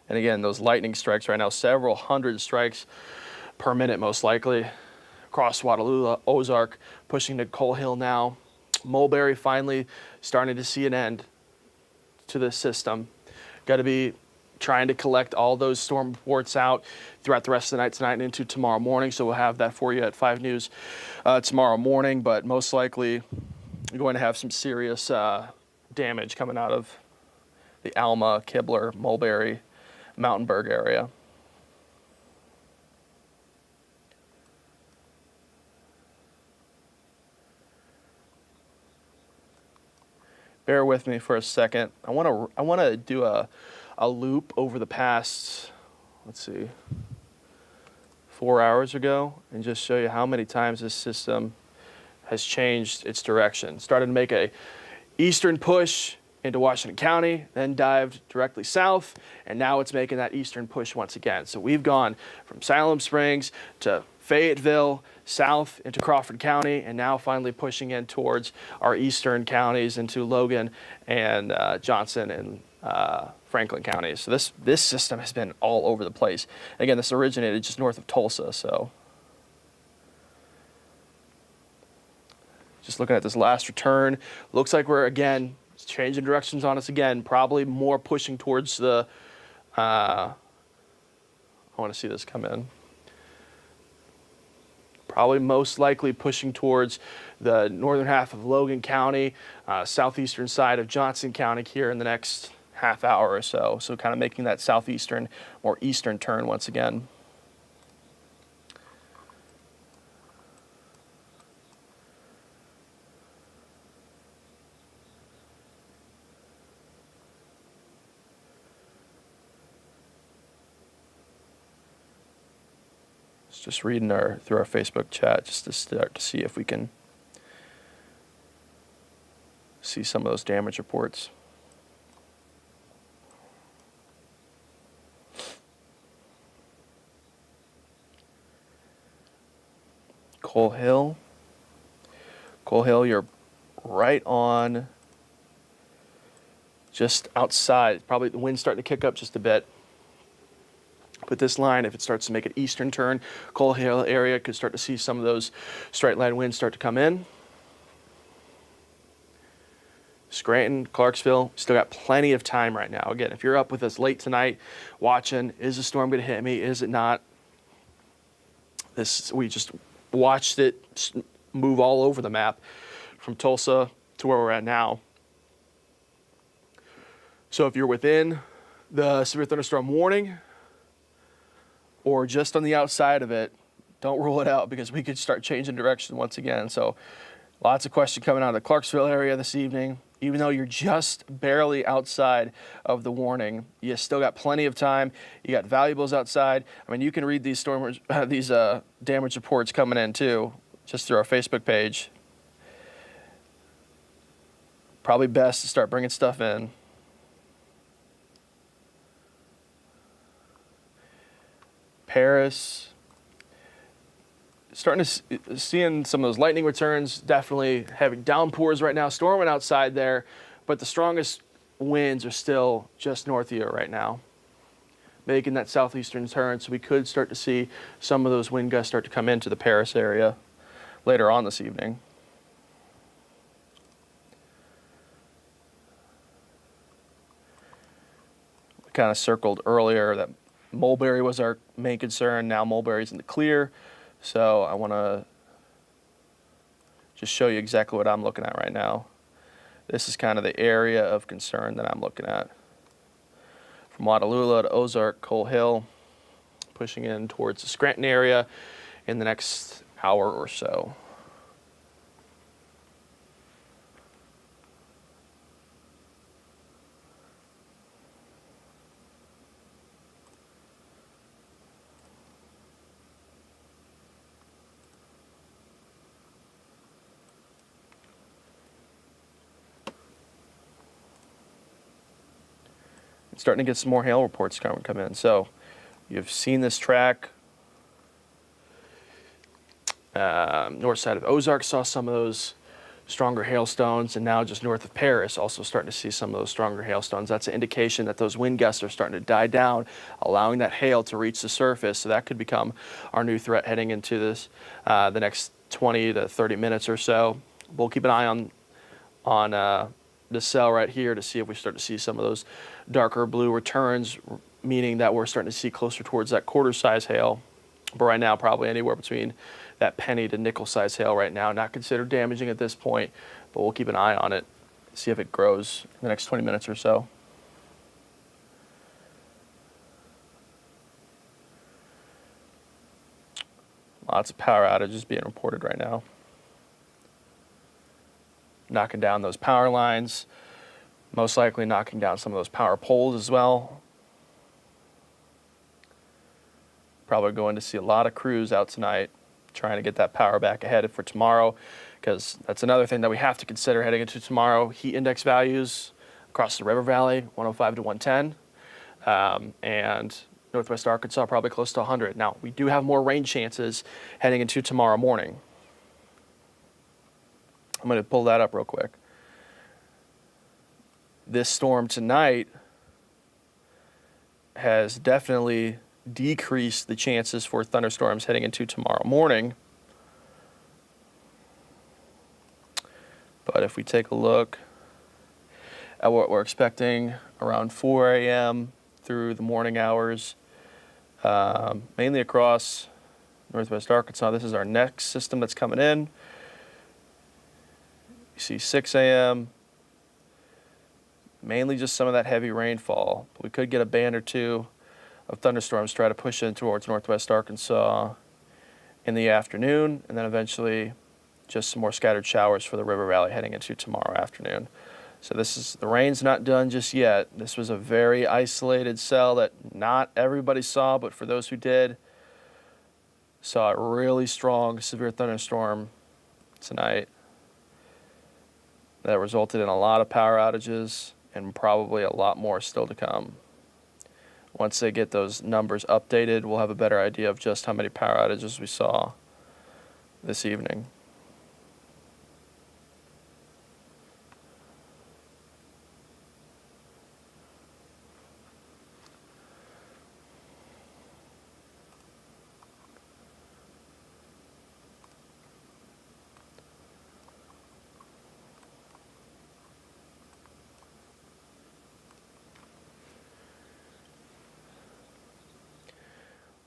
And again, those lightning strikes right now, several hundred strikes per minute most likely. Across Waterloo, Ozark, pushing to Coal Hill now. Mulberry finally starting to see an end to this system. Got to be trying to collect all those storm reports out throughout the rest of the night tonight and into tomorrow morning. So we'll have that for you at 5 News tomorrow morning. But most likely you're going to have some serious damage coming out of the Alma, Kibler, Mulberry, Mountainburg area. Bear with me for a second. I want to do a loop over the past, let's see, 4 hours ago, and just show you how many times this system has changed its direction. Started to make a eastern push into Washington County, then dived directly south, and now it's making that eastern push once again. So we've gone from Salem Springs to Fayetteville, south into Crawford County, and now finally pushing in towards our eastern counties into Logan and Johnson and Franklin counties. So this system has been all over the place. Again, this originated just north of Tulsa, so just looking at this last return, looks like we're again changing directions on us again, probably more pushing towards the I want to see this come in. Probably most likely pushing towards the northern half of Logan County, southeastern side of Johnson County here in the next half hour or so. So kind of making that southeastern or eastern turn once again. Just reading through our Facebook chat just to start to see if we can see some of those damage reports. Coal Hill, you're right on just outside. Probably the wind's starting to kick up just a bit. But this line, if it starts to make an eastern turn, Coal Hill area could start to see some of those straight line winds start to come in. Scranton, Clarksville, still got plenty of time right now. Again, if you're up with us late tonight watching, is the storm going to hit me? Is it not? We just watched it move all over the map from Tulsa to where we're at now. So if you're within the severe thunderstorm warning, or just on the outside of it, don't rule it out because we could start changing direction once again. So lots of questions coming out of the Clarksville area this evening, even though you're just barely outside of the warning, you still got plenty of time. You got valuables outside. I mean, you can read these damage reports coming in too, just through our Facebook page. Probably best to start bringing stuff in. Paris, starting to seeing some of those lightning returns, definitely having downpours right now, storming outside there, but the strongest winds are still just north of you right now, making that southeastern turn, so we could start to see some of those wind gusts start to come into the Paris area later on this evening. We kind of circled earlier that Mulberry was our main concern. Now Mulberry's in the clear. So I want to just show you exactly what I'm looking at right now. This is kind of the area of concern that I'm looking at. From Watalula to Ozark, Coal Hill, pushing in towards the Scranton area in the next hour or so. Starting to get some more hail reports come in. So you've seen this track. North side of Ozark saw some of those stronger hailstones, and now just north of Paris also starting to see some of those stronger hailstones. That's an indication that those wind gusts are starting to die down, allowing that hail to reach the surface. So that could become our new threat heading into this the next 20 to 30 minutes or so. We'll keep an eye on the cell right here to see if we start to see some of those darker blue returns, meaning that we're starting to see closer towards that quarter size hail. But right now, probably anywhere between that penny to nickel size hail right now. Not considered damaging at this point, but we'll keep an eye on it, see if it grows in the next 20 minutes or so. Lots of power outages being reported right now. Knocking down those power lines, most likely knocking down some of those power poles as well. Probably going to see a lot of crews out tonight trying to get that power back ahead for tomorrow, because that's another thing that we have to consider heading into tomorrow. Heat index values across the river valley, 105 to 110, and northwest Arkansas probably close to 100. Now, we do have more rain chances heading into tomorrow morning. I'm going to pull that up real quick. This storm tonight has definitely decreased the chances for thunderstorms heading into tomorrow morning. But if we take a look at what we're expecting around 4 a.m. through the morning hours, mainly across northwest Arkansas, this is our next system that's coming in. You see 6 a.m., mainly just some of that heavy rainfall. But we could get a band or two of thunderstorms try to push in towards northwest Arkansas in the afternoon, and then eventually just some more scattered showers for the river valley heading into tomorrow afternoon. So the rain's not done just yet. This was a very isolated cell that not everybody saw, but for those who did, saw a really strong severe thunderstorm tonight that resulted in a lot of power outages and probably a lot more still to come. Once they get those numbers updated, we'll have a better idea of just how many power outages we saw this evening.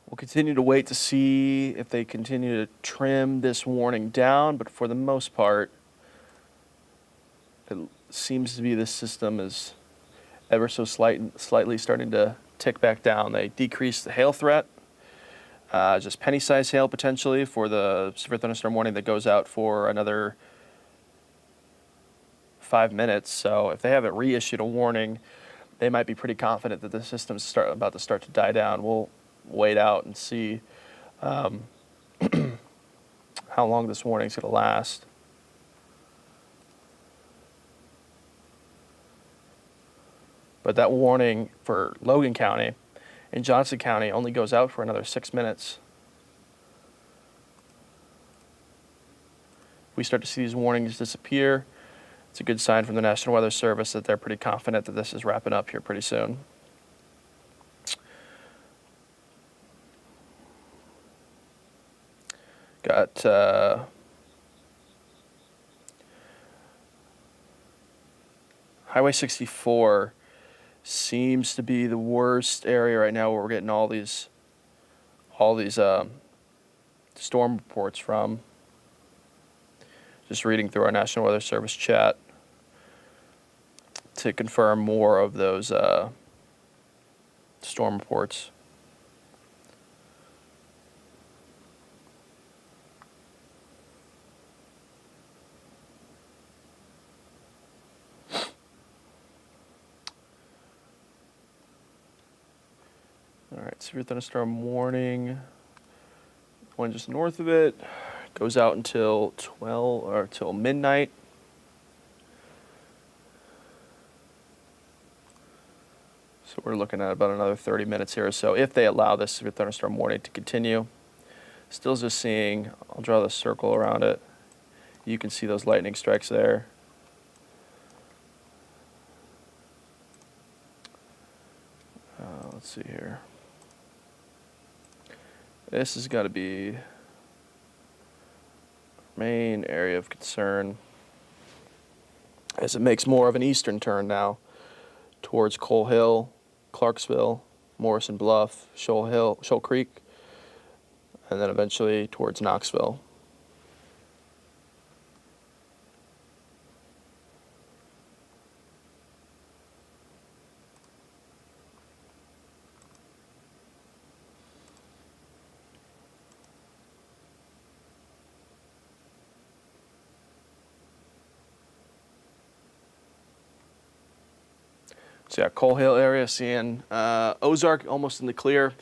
We'll continue to wait to see if they continue to trim this warning down, but for the most part, it seems to be this system is ever so slightly starting to tick back down. They decreased the hail threat, just penny-sized hail potentially for the severe thunderstorm warning that goes out for another 5 minutes. So if they haven't reissued a warning, they might be pretty confident that the system's about to start to die down. We'll wait out and see how long this warning's going to last. But that warning for Logan County and Johnson County only goes out for another 6 minutes. If we start to see these warnings disappear, it's a good sign from the National Weather Service that they're pretty confident that this is wrapping up here pretty soon. Got Highway 64 seems to be the worst area right now where we're getting all these storm reports from. Just reading through our National Weather Service chat to confirm more of those storm reports. All right, severe thunderstorm warning. One just north of it goes out until 12 or till midnight. So we're looking at about another 30 minutes here or so if they allow this severe thunderstorm warning to continue. Still just seeing, I'll draw the circle around it. You can see those lightning strikes there. Let's see here. This has got to be main area of concern as it makes more of an eastern turn now towards Coal Hill, Clarksville, Morrison Bluff, Shoal Creek, and then eventually towards Knoxville. So yeah, Coal Hill area, seeing Ozark almost in the clear.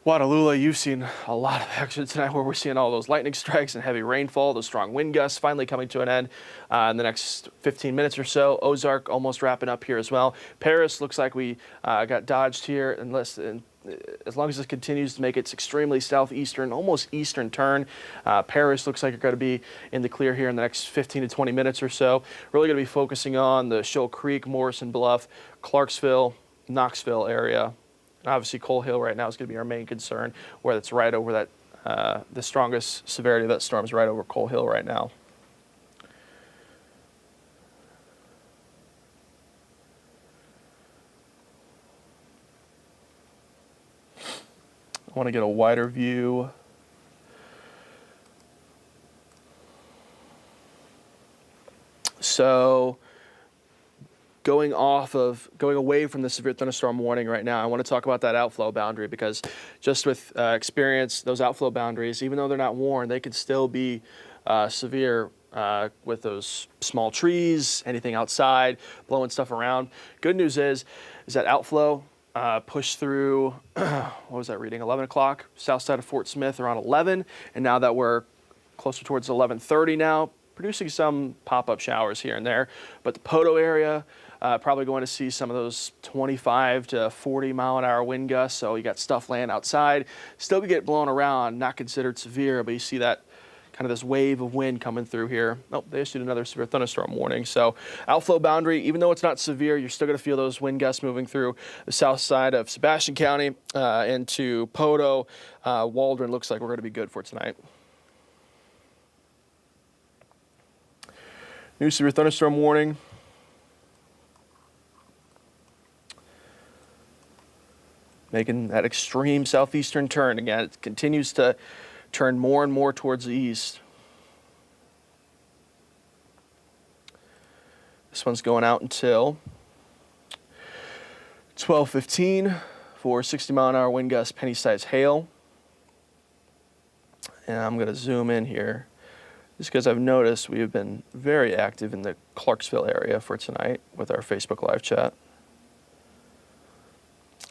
Watalula, you've seen a lot of action tonight where we're seeing all those lightning strikes and heavy rainfall, those strong wind gusts finally coming to an end in the next 15 minutes or so. Ozark almost wrapping up here as well. Paris looks like we got dodged here as long as this continues to make its extremely southeastern, almost eastern turn. Paris looks like it's going to be in the clear here in the next 15 to 20 minutes or so. Really going to be focusing on the Shoal Creek, Morrison Bluff, Clarksville, Knoxville area. And obviously, Coal Hill right now is going to be our main concern, where it's right over that, the strongest severity of that storm is right over Coal Hill right now. I want to get a wider view. So going away from the severe thunderstorm warning right now, I want to talk about that outflow boundary, because just with experience, those outflow boundaries, even though they're not warned, they can still be severe with those small trees, anything outside, blowing stuff around. Good news is that outflow pushed through, what was that reading, 11 o'clock, south side of Fort Smith around 11, and now that we're closer towards 11:30 now, producing some pop-up showers here and there. But the Poto area, probably going to see some of those 25 to 40 mile an hour wind gusts. So you got stuff laying outside, still get blown around, not considered severe, but you see that kind of this wave of wind coming through here. Oh, they issued another severe thunderstorm warning. So outflow boundary, even though it's not severe, you're still going to feel those wind gusts moving through the south side of Sebastian County into Poto. Waldron looks like we're going to be good for tonight. New severe thunderstorm warning. Making that extreme southeastern turn again. It continues to turn more and more towards the east. This one's going out until 12:15 for 60 mile an hour wind gusts, penny-sized hail. And I'm going to zoom in here just because I've noticed we have been very active in the Clarksville area for tonight with our Facebook live chat.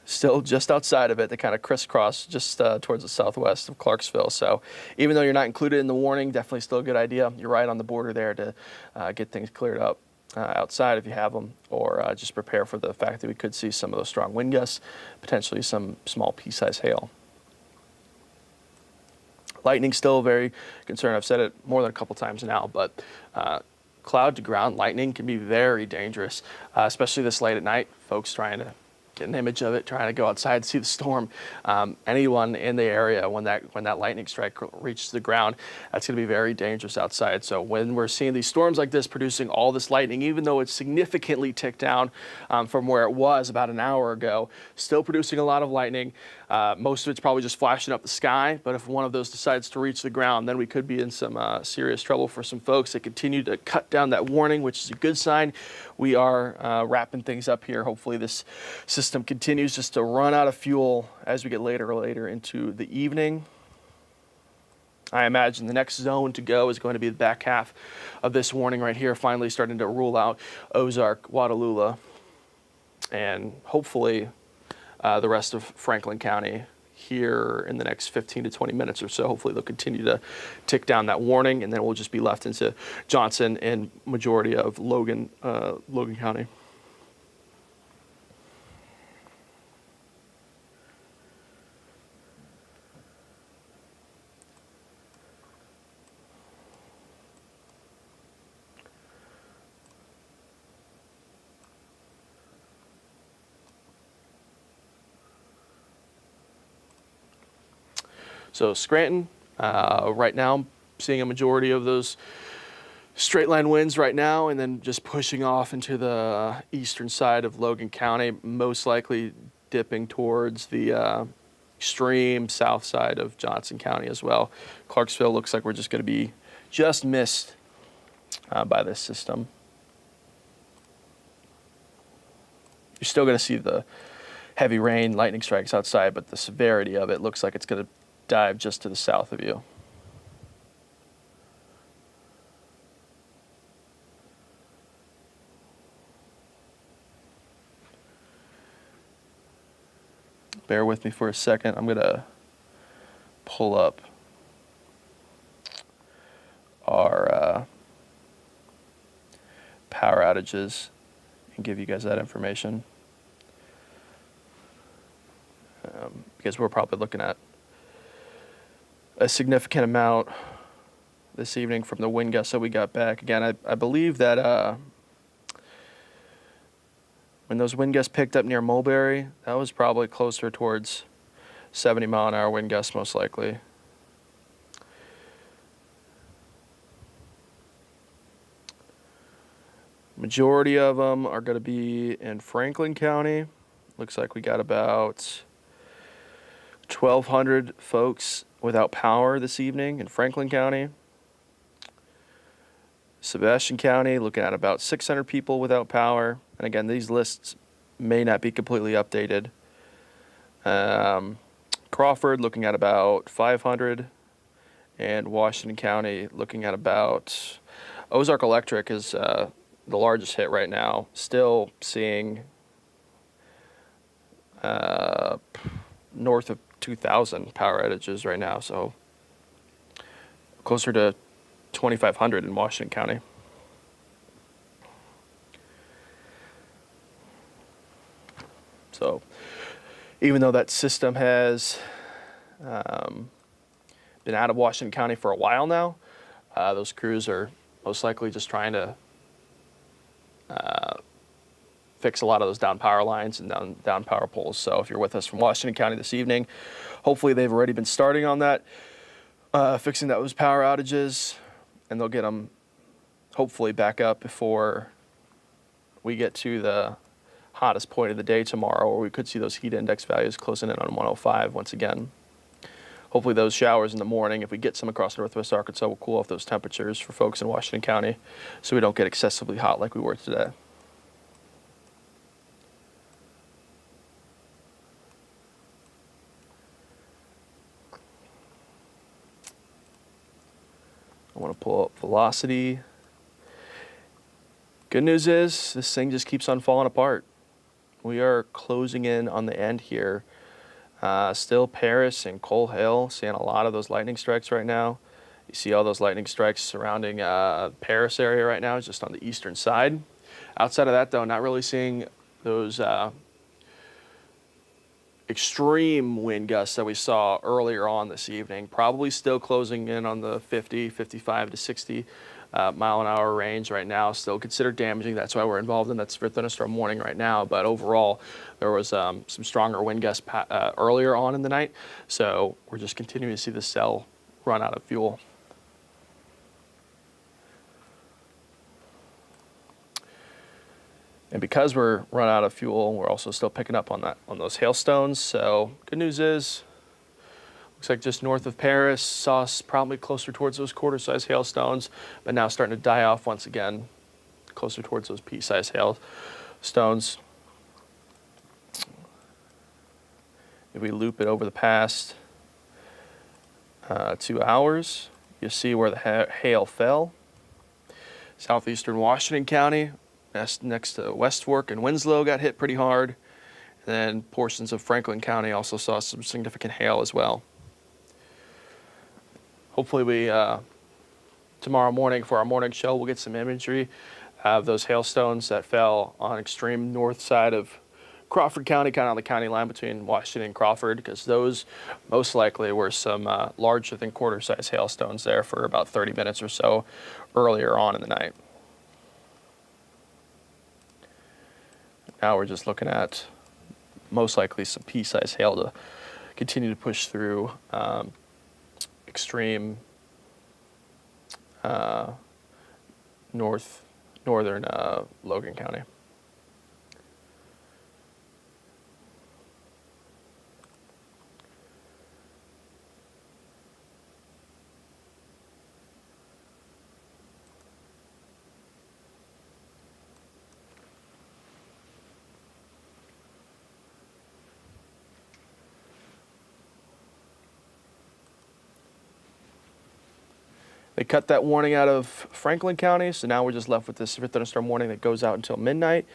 Still just outside of it, they kind of crisscross just towards the southwest of Clarksville. So even though you're not included in the warning, definitely still a good idea. You're right on the border there to get things cleared up outside if you have them, or just prepare for the fact that we could see some of those strong wind gusts, potentially some small pea-sized hail. Lightning still very concerned. I've said it more than a couple times now, but cloud to ground lightning can be very dangerous, especially this late at night. Folks trying to get an image of it, trying to go outside, see the storm. Anyone in the area when that lightning strike reaches the ground, that's going to be very dangerous outside. So when we're seeing these storms like this producing all this lightning, even though it's significantly ticked down from where it was about an hour ago, still producing a lot of lightning. Most of it's probably just flashing up the sky, but if one of those decides to reach the ground, then we could be in some serious trouble for some folks that continue to cut down that warning, which is a good sign. We are wrapping things up here. Hopefully this system continues just to run out of fuel as we get later into the evening. I imagine the next zone to go is going to be the back half of this warning right here, finally starting to rule out Ozark, Watalula, and hopefully the rest of Franklin County here in the next 15 to 20 minutes or so. Hopefully they'll continue to tick down that warning, and then we'll just be left into Johnson and majority of Logan County. So Scranton, right now, I'm seeing a majority of those straight line winds right now, and then just pushing off into the eastern side of Logan County, most likely dipping towards the extreme south side of Johnson County as well. Clarksville looks like we're just going to be just missed by this system. You're still going to see the heavy rain, lightning strikes outside, but the severity of it looks like it's going to dive just to the south of you. Bear with me for a second. I'm going to pull up our power outages and give you guys that information. Because we're probably looking at a significant amount this evening from the wind gusts that we got back. Again, I believe that when those wind gusts picked up near Mulberry, that was probably closer towards 70-mile-an-hour wind gusts, most likely. Majority of them are going to be in Franklin County. Looks like we got about 1,200 folks without power this evening in Franklin County. Sebastian County, looking at about 600 people without power. And again, these lists may not be completely updated. Crawford, looking at about 500. And Washington County, looking at about... Ozark Electric is the largest hit right now. Still seeing north of 2,000 power outages right now, so closer to 2,500 in Washington County. So even though that system has been out of Washington County for a while now, those crews are most likely just trying to fix a lot of those down power lines and down power poles. So if you're with us from Washington County this evening, hopefully they've already been starting on that, fixing those power outages, and they'll get them hopefully back up before we get to the hottest point of the day tomorrow, where we could see those heat index values closing in on 105 once again. Hopefully those showers in the morning, if we get some across northwest Arkansas, will cool off those temperatures for folks in Washington County so we don't get excessively hot like we were today. I want to pull up velocity. Good news is this thing just keeps on falling apart. We are closing in on the end here. Still Paris and Coal Hill, seeing a lot of those lightning strikes right now. You see all those lightning strikes surrounding Paris area right now, just on the eastern side. Outside of that, though, not really seeing those extreme wind gusts that we saw earlier on this evening. Probably still closing in on the 50, 55 to 60 mile an hour range right now. Still considered damaging. That's why we're involved in that severe thunderstorm warning right now. But overall, there was some stronger wind gusts earlier on in the night. So we're just continuing to see the cell run out of fuel. And because we're run out of fuel, we're also still picking up on those hailstones. So good news is, looks like just north of Paris, saw us probably closer towards those quarter-size hailstones, but now starting to die off once again, closer towards those pea-sized hailstones. If we loop it over the past 2 hours, you see where the hail fell. Southeastern Washington County, next to West Fork and Winslow, got hit pretty hard. And then portions of Franklin County also saw some significant hail as well. Hopefully we, tomorrow morning for our morning show, we'll get some imagery of those hailstones that fell on extreme north side of Crawford County, kind of on the county line between Washington and Crawford, because those most likely were some larger than quarter-size hailstones there for about 30 minutes or so earlier on in the night. Now we're just looking at most likely some pea-sized hail to continue to push through extreme northern Logan County. They cut that warning out of Franklin County, so now we're just left with this severe thunderstorm warning that goes out until midnight.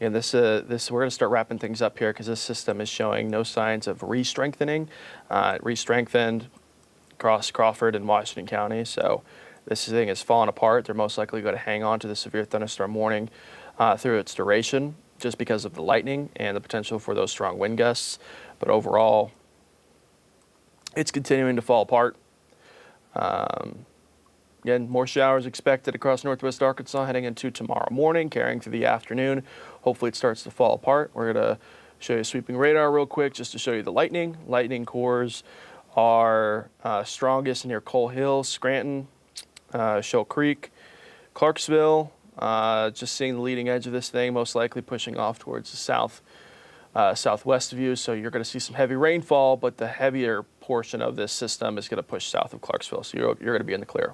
And this we're going to start wrapping things up here because this system is showing no signs of re-strengthening. It re-strengthened across Crawford and Washington County, so this thing is falling apart. They're most likely going to hang on to the severe thunderstorm warning through its duration, just because of the lightning and the potential for those strong wind gusts. But overall, it's continuing to fall apart. Again, more showers expected across northwest Arkansas heading into tomorrow morning, carrying through the afternoon. Hopefully it starts to fall apart. We're going to show you sweeping radar real quick just to show you the lightning. Lightning cores are strongest near Coal Hill, Scranton, Shoal Creek, Clarksville. Just seeing the leading edge of this thing, most likely pushing off towards the southwest of you. So you're going to see some heavy rainfall, but the heavier portion of this system is going to push south of Clarksville. So you're going to be in the clear.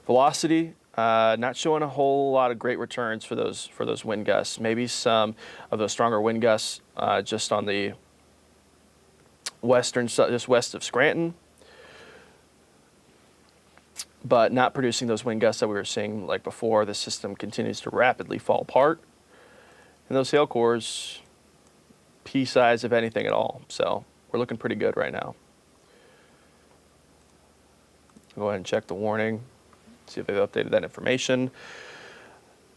Velocity, not showing a whole lot of great returns for those wind gusts. Maybe some of those stronger wind gusts just on the just west of Scranton, but not producing those wind gusts that we were seeing like before. The system continues to rapidly fall apart, and those hail cores, pea size if anything at all. So we're looking pretty good right now. Go ahead and check the warning. See if they've updated that information.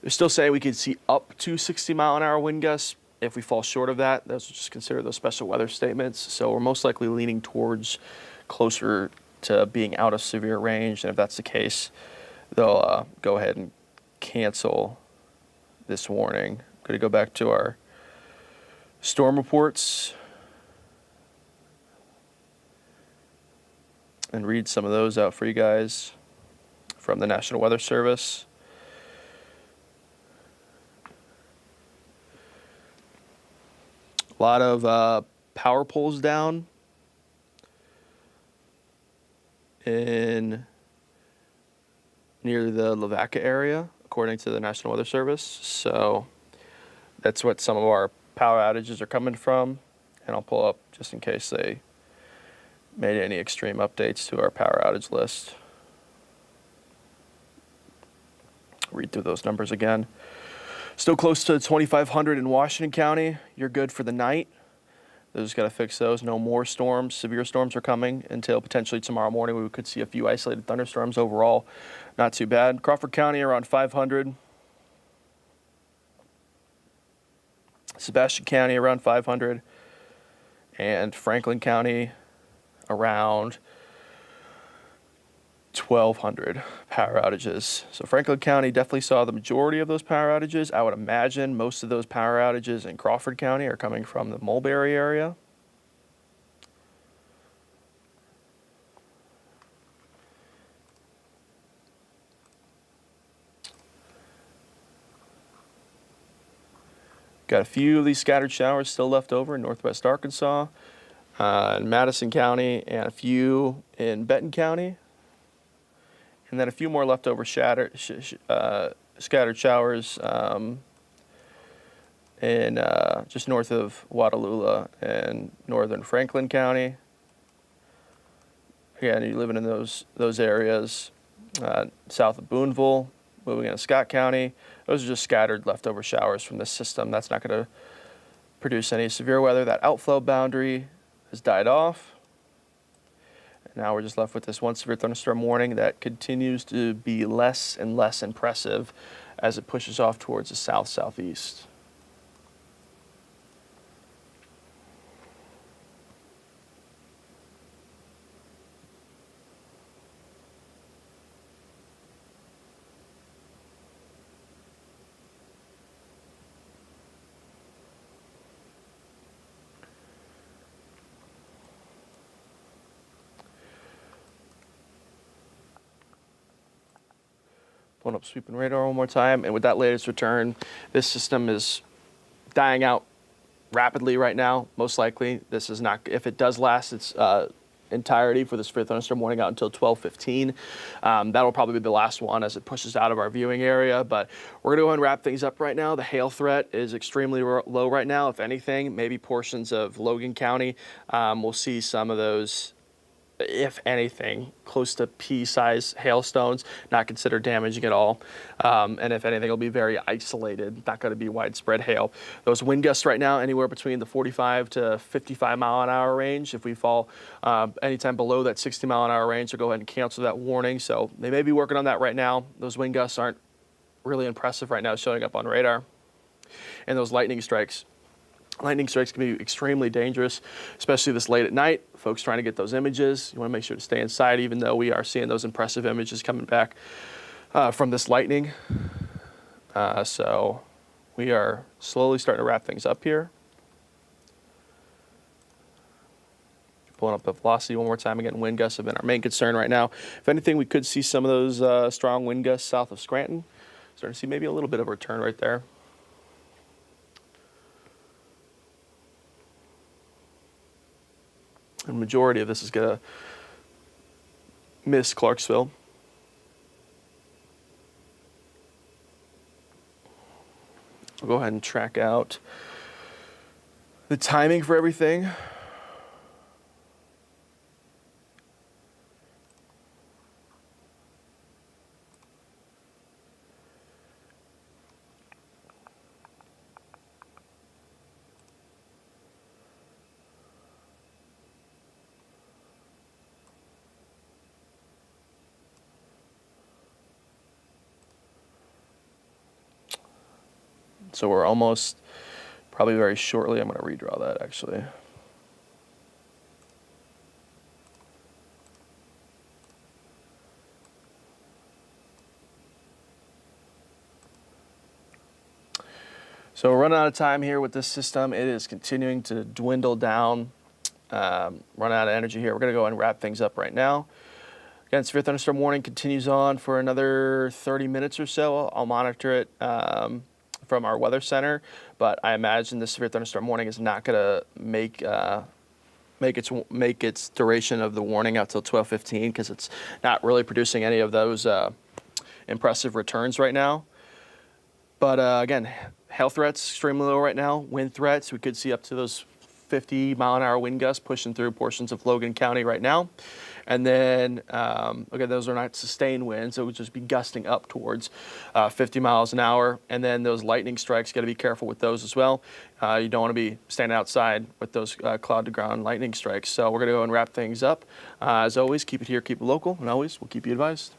They're still saying we could see up to 60-mile-an-hour wind gusts. If we fall short of that, those will just consider those special weather statements. So we're most likely leaning towards closer to being out of severe range. And if that's the case, they'll go ahead and cancel this warning. I'm going to go back to our storm reports and read some of those out for you guys from the National Weather Service. A lot of power poles down near the Lavaca area, according to the National Weather Service. So that's what some of our power outages are coming from. And I'll pull up just in case they made any extreme updates to our power outage list. Read through those numbers again. Still close to 2,500 in Washington County. You're good for the night. They've just got to fix those. No more storms. Severe storms are coming until potentially tomorrow morning. We could see a few isolated thunderstorms. Overall, not too bad. Crawford County around 500. Sebastian County around 500. And Franklin County around 1,200 power outages. So Franklin County definitely saw the majority of those power outages. I would imagine most of those power outages in Crawford County are coming from the Mulberry area. Got a few of these scattered showers still left over in northwest Arkansas, in Madison County, and a few in Benton County. And then a few more leftover scattered showers in just north of Watalula and northern Franklin County. Again, you're living in those areas, south of Booneville, moving into Scott County. Those are just scattered leftover showers from this system. That's not going to produce any severe weather. That outflow boundary has died off. Now we're just left with this one severe thunderstorm warning that continues to be less and less impressive as it pushes off towards the south-southeast. Pulling up sweeping radar one more time, and with that latest return, this system is dying out rapidly right now. Most likely, this is not. If it does last its entirety for the severe thunderstorm warning out until 12:15, that'll probably be the last one as it pushes out of our viewing area. But we're gonna go ahead and wrap things up right now. The hail threat is extremely low right now. If anything, maybe portions of Logan County, we'll see some of those, if anything, close to pea-sized hailstones, not considered damaging at all. And if anything, it'll be very isolated, not going to be widespread hail. Those wind gusts right now, anywhere between the 45 to 55 mile an hour range. If we fall anytime below that 60 mile an hour range, so go ahead and cancel that warning. So they may be working on that right now. Those wind gusts aren't really impressive right now showing up on radar. And those lightning strikes. Lightning strikes can be extremely dangerous, especially this late at night. Folks trying to get those images. You want to make sure to stay inside, even though we are seeing those impressive images coming back from this lightning. So we are slowly starting to wrap things up here. Pulling up the velocity one more time. Again, wind gusts have been our main concern right now. If anything, we could see some of those strong wind gusts south of Scranton. Starting to see maybe a little bit of a return right there. And the majority of this is going to miss Clarksville. We'll go ahead and track out the timing for everything. So we're almost, probably very shortly, I'm going to redraw that actually. So we're running out of time here with this system. It is continuing to dwindle down, run out of energy here. We're going to go and wrap things up right now. Again, severe thunderstorm warning continues on for another 30 minutes or so. I'll monitor it from our weather center, but I imagine the severe thunderstorm warning is not going to make its duration of the warning out till 12:15 because it's not really producing any of those impressive returns right now. But again, hail threats extremely low right now. Wind threats, we could see up to those 50-mile-an-hour wind gusts pushing through portions of Logan County right now. And then, okay, those are not sustained winds. It would just be gusting up towards 50 miles an hour. And then those lightning strikes, got to be careful with those as well. You don't want to be standing outside with those cloud-to-ground lightning strikes. So we're going to go and wrap things up. As always, keep it here, keep it local, and always we'll keep you advised.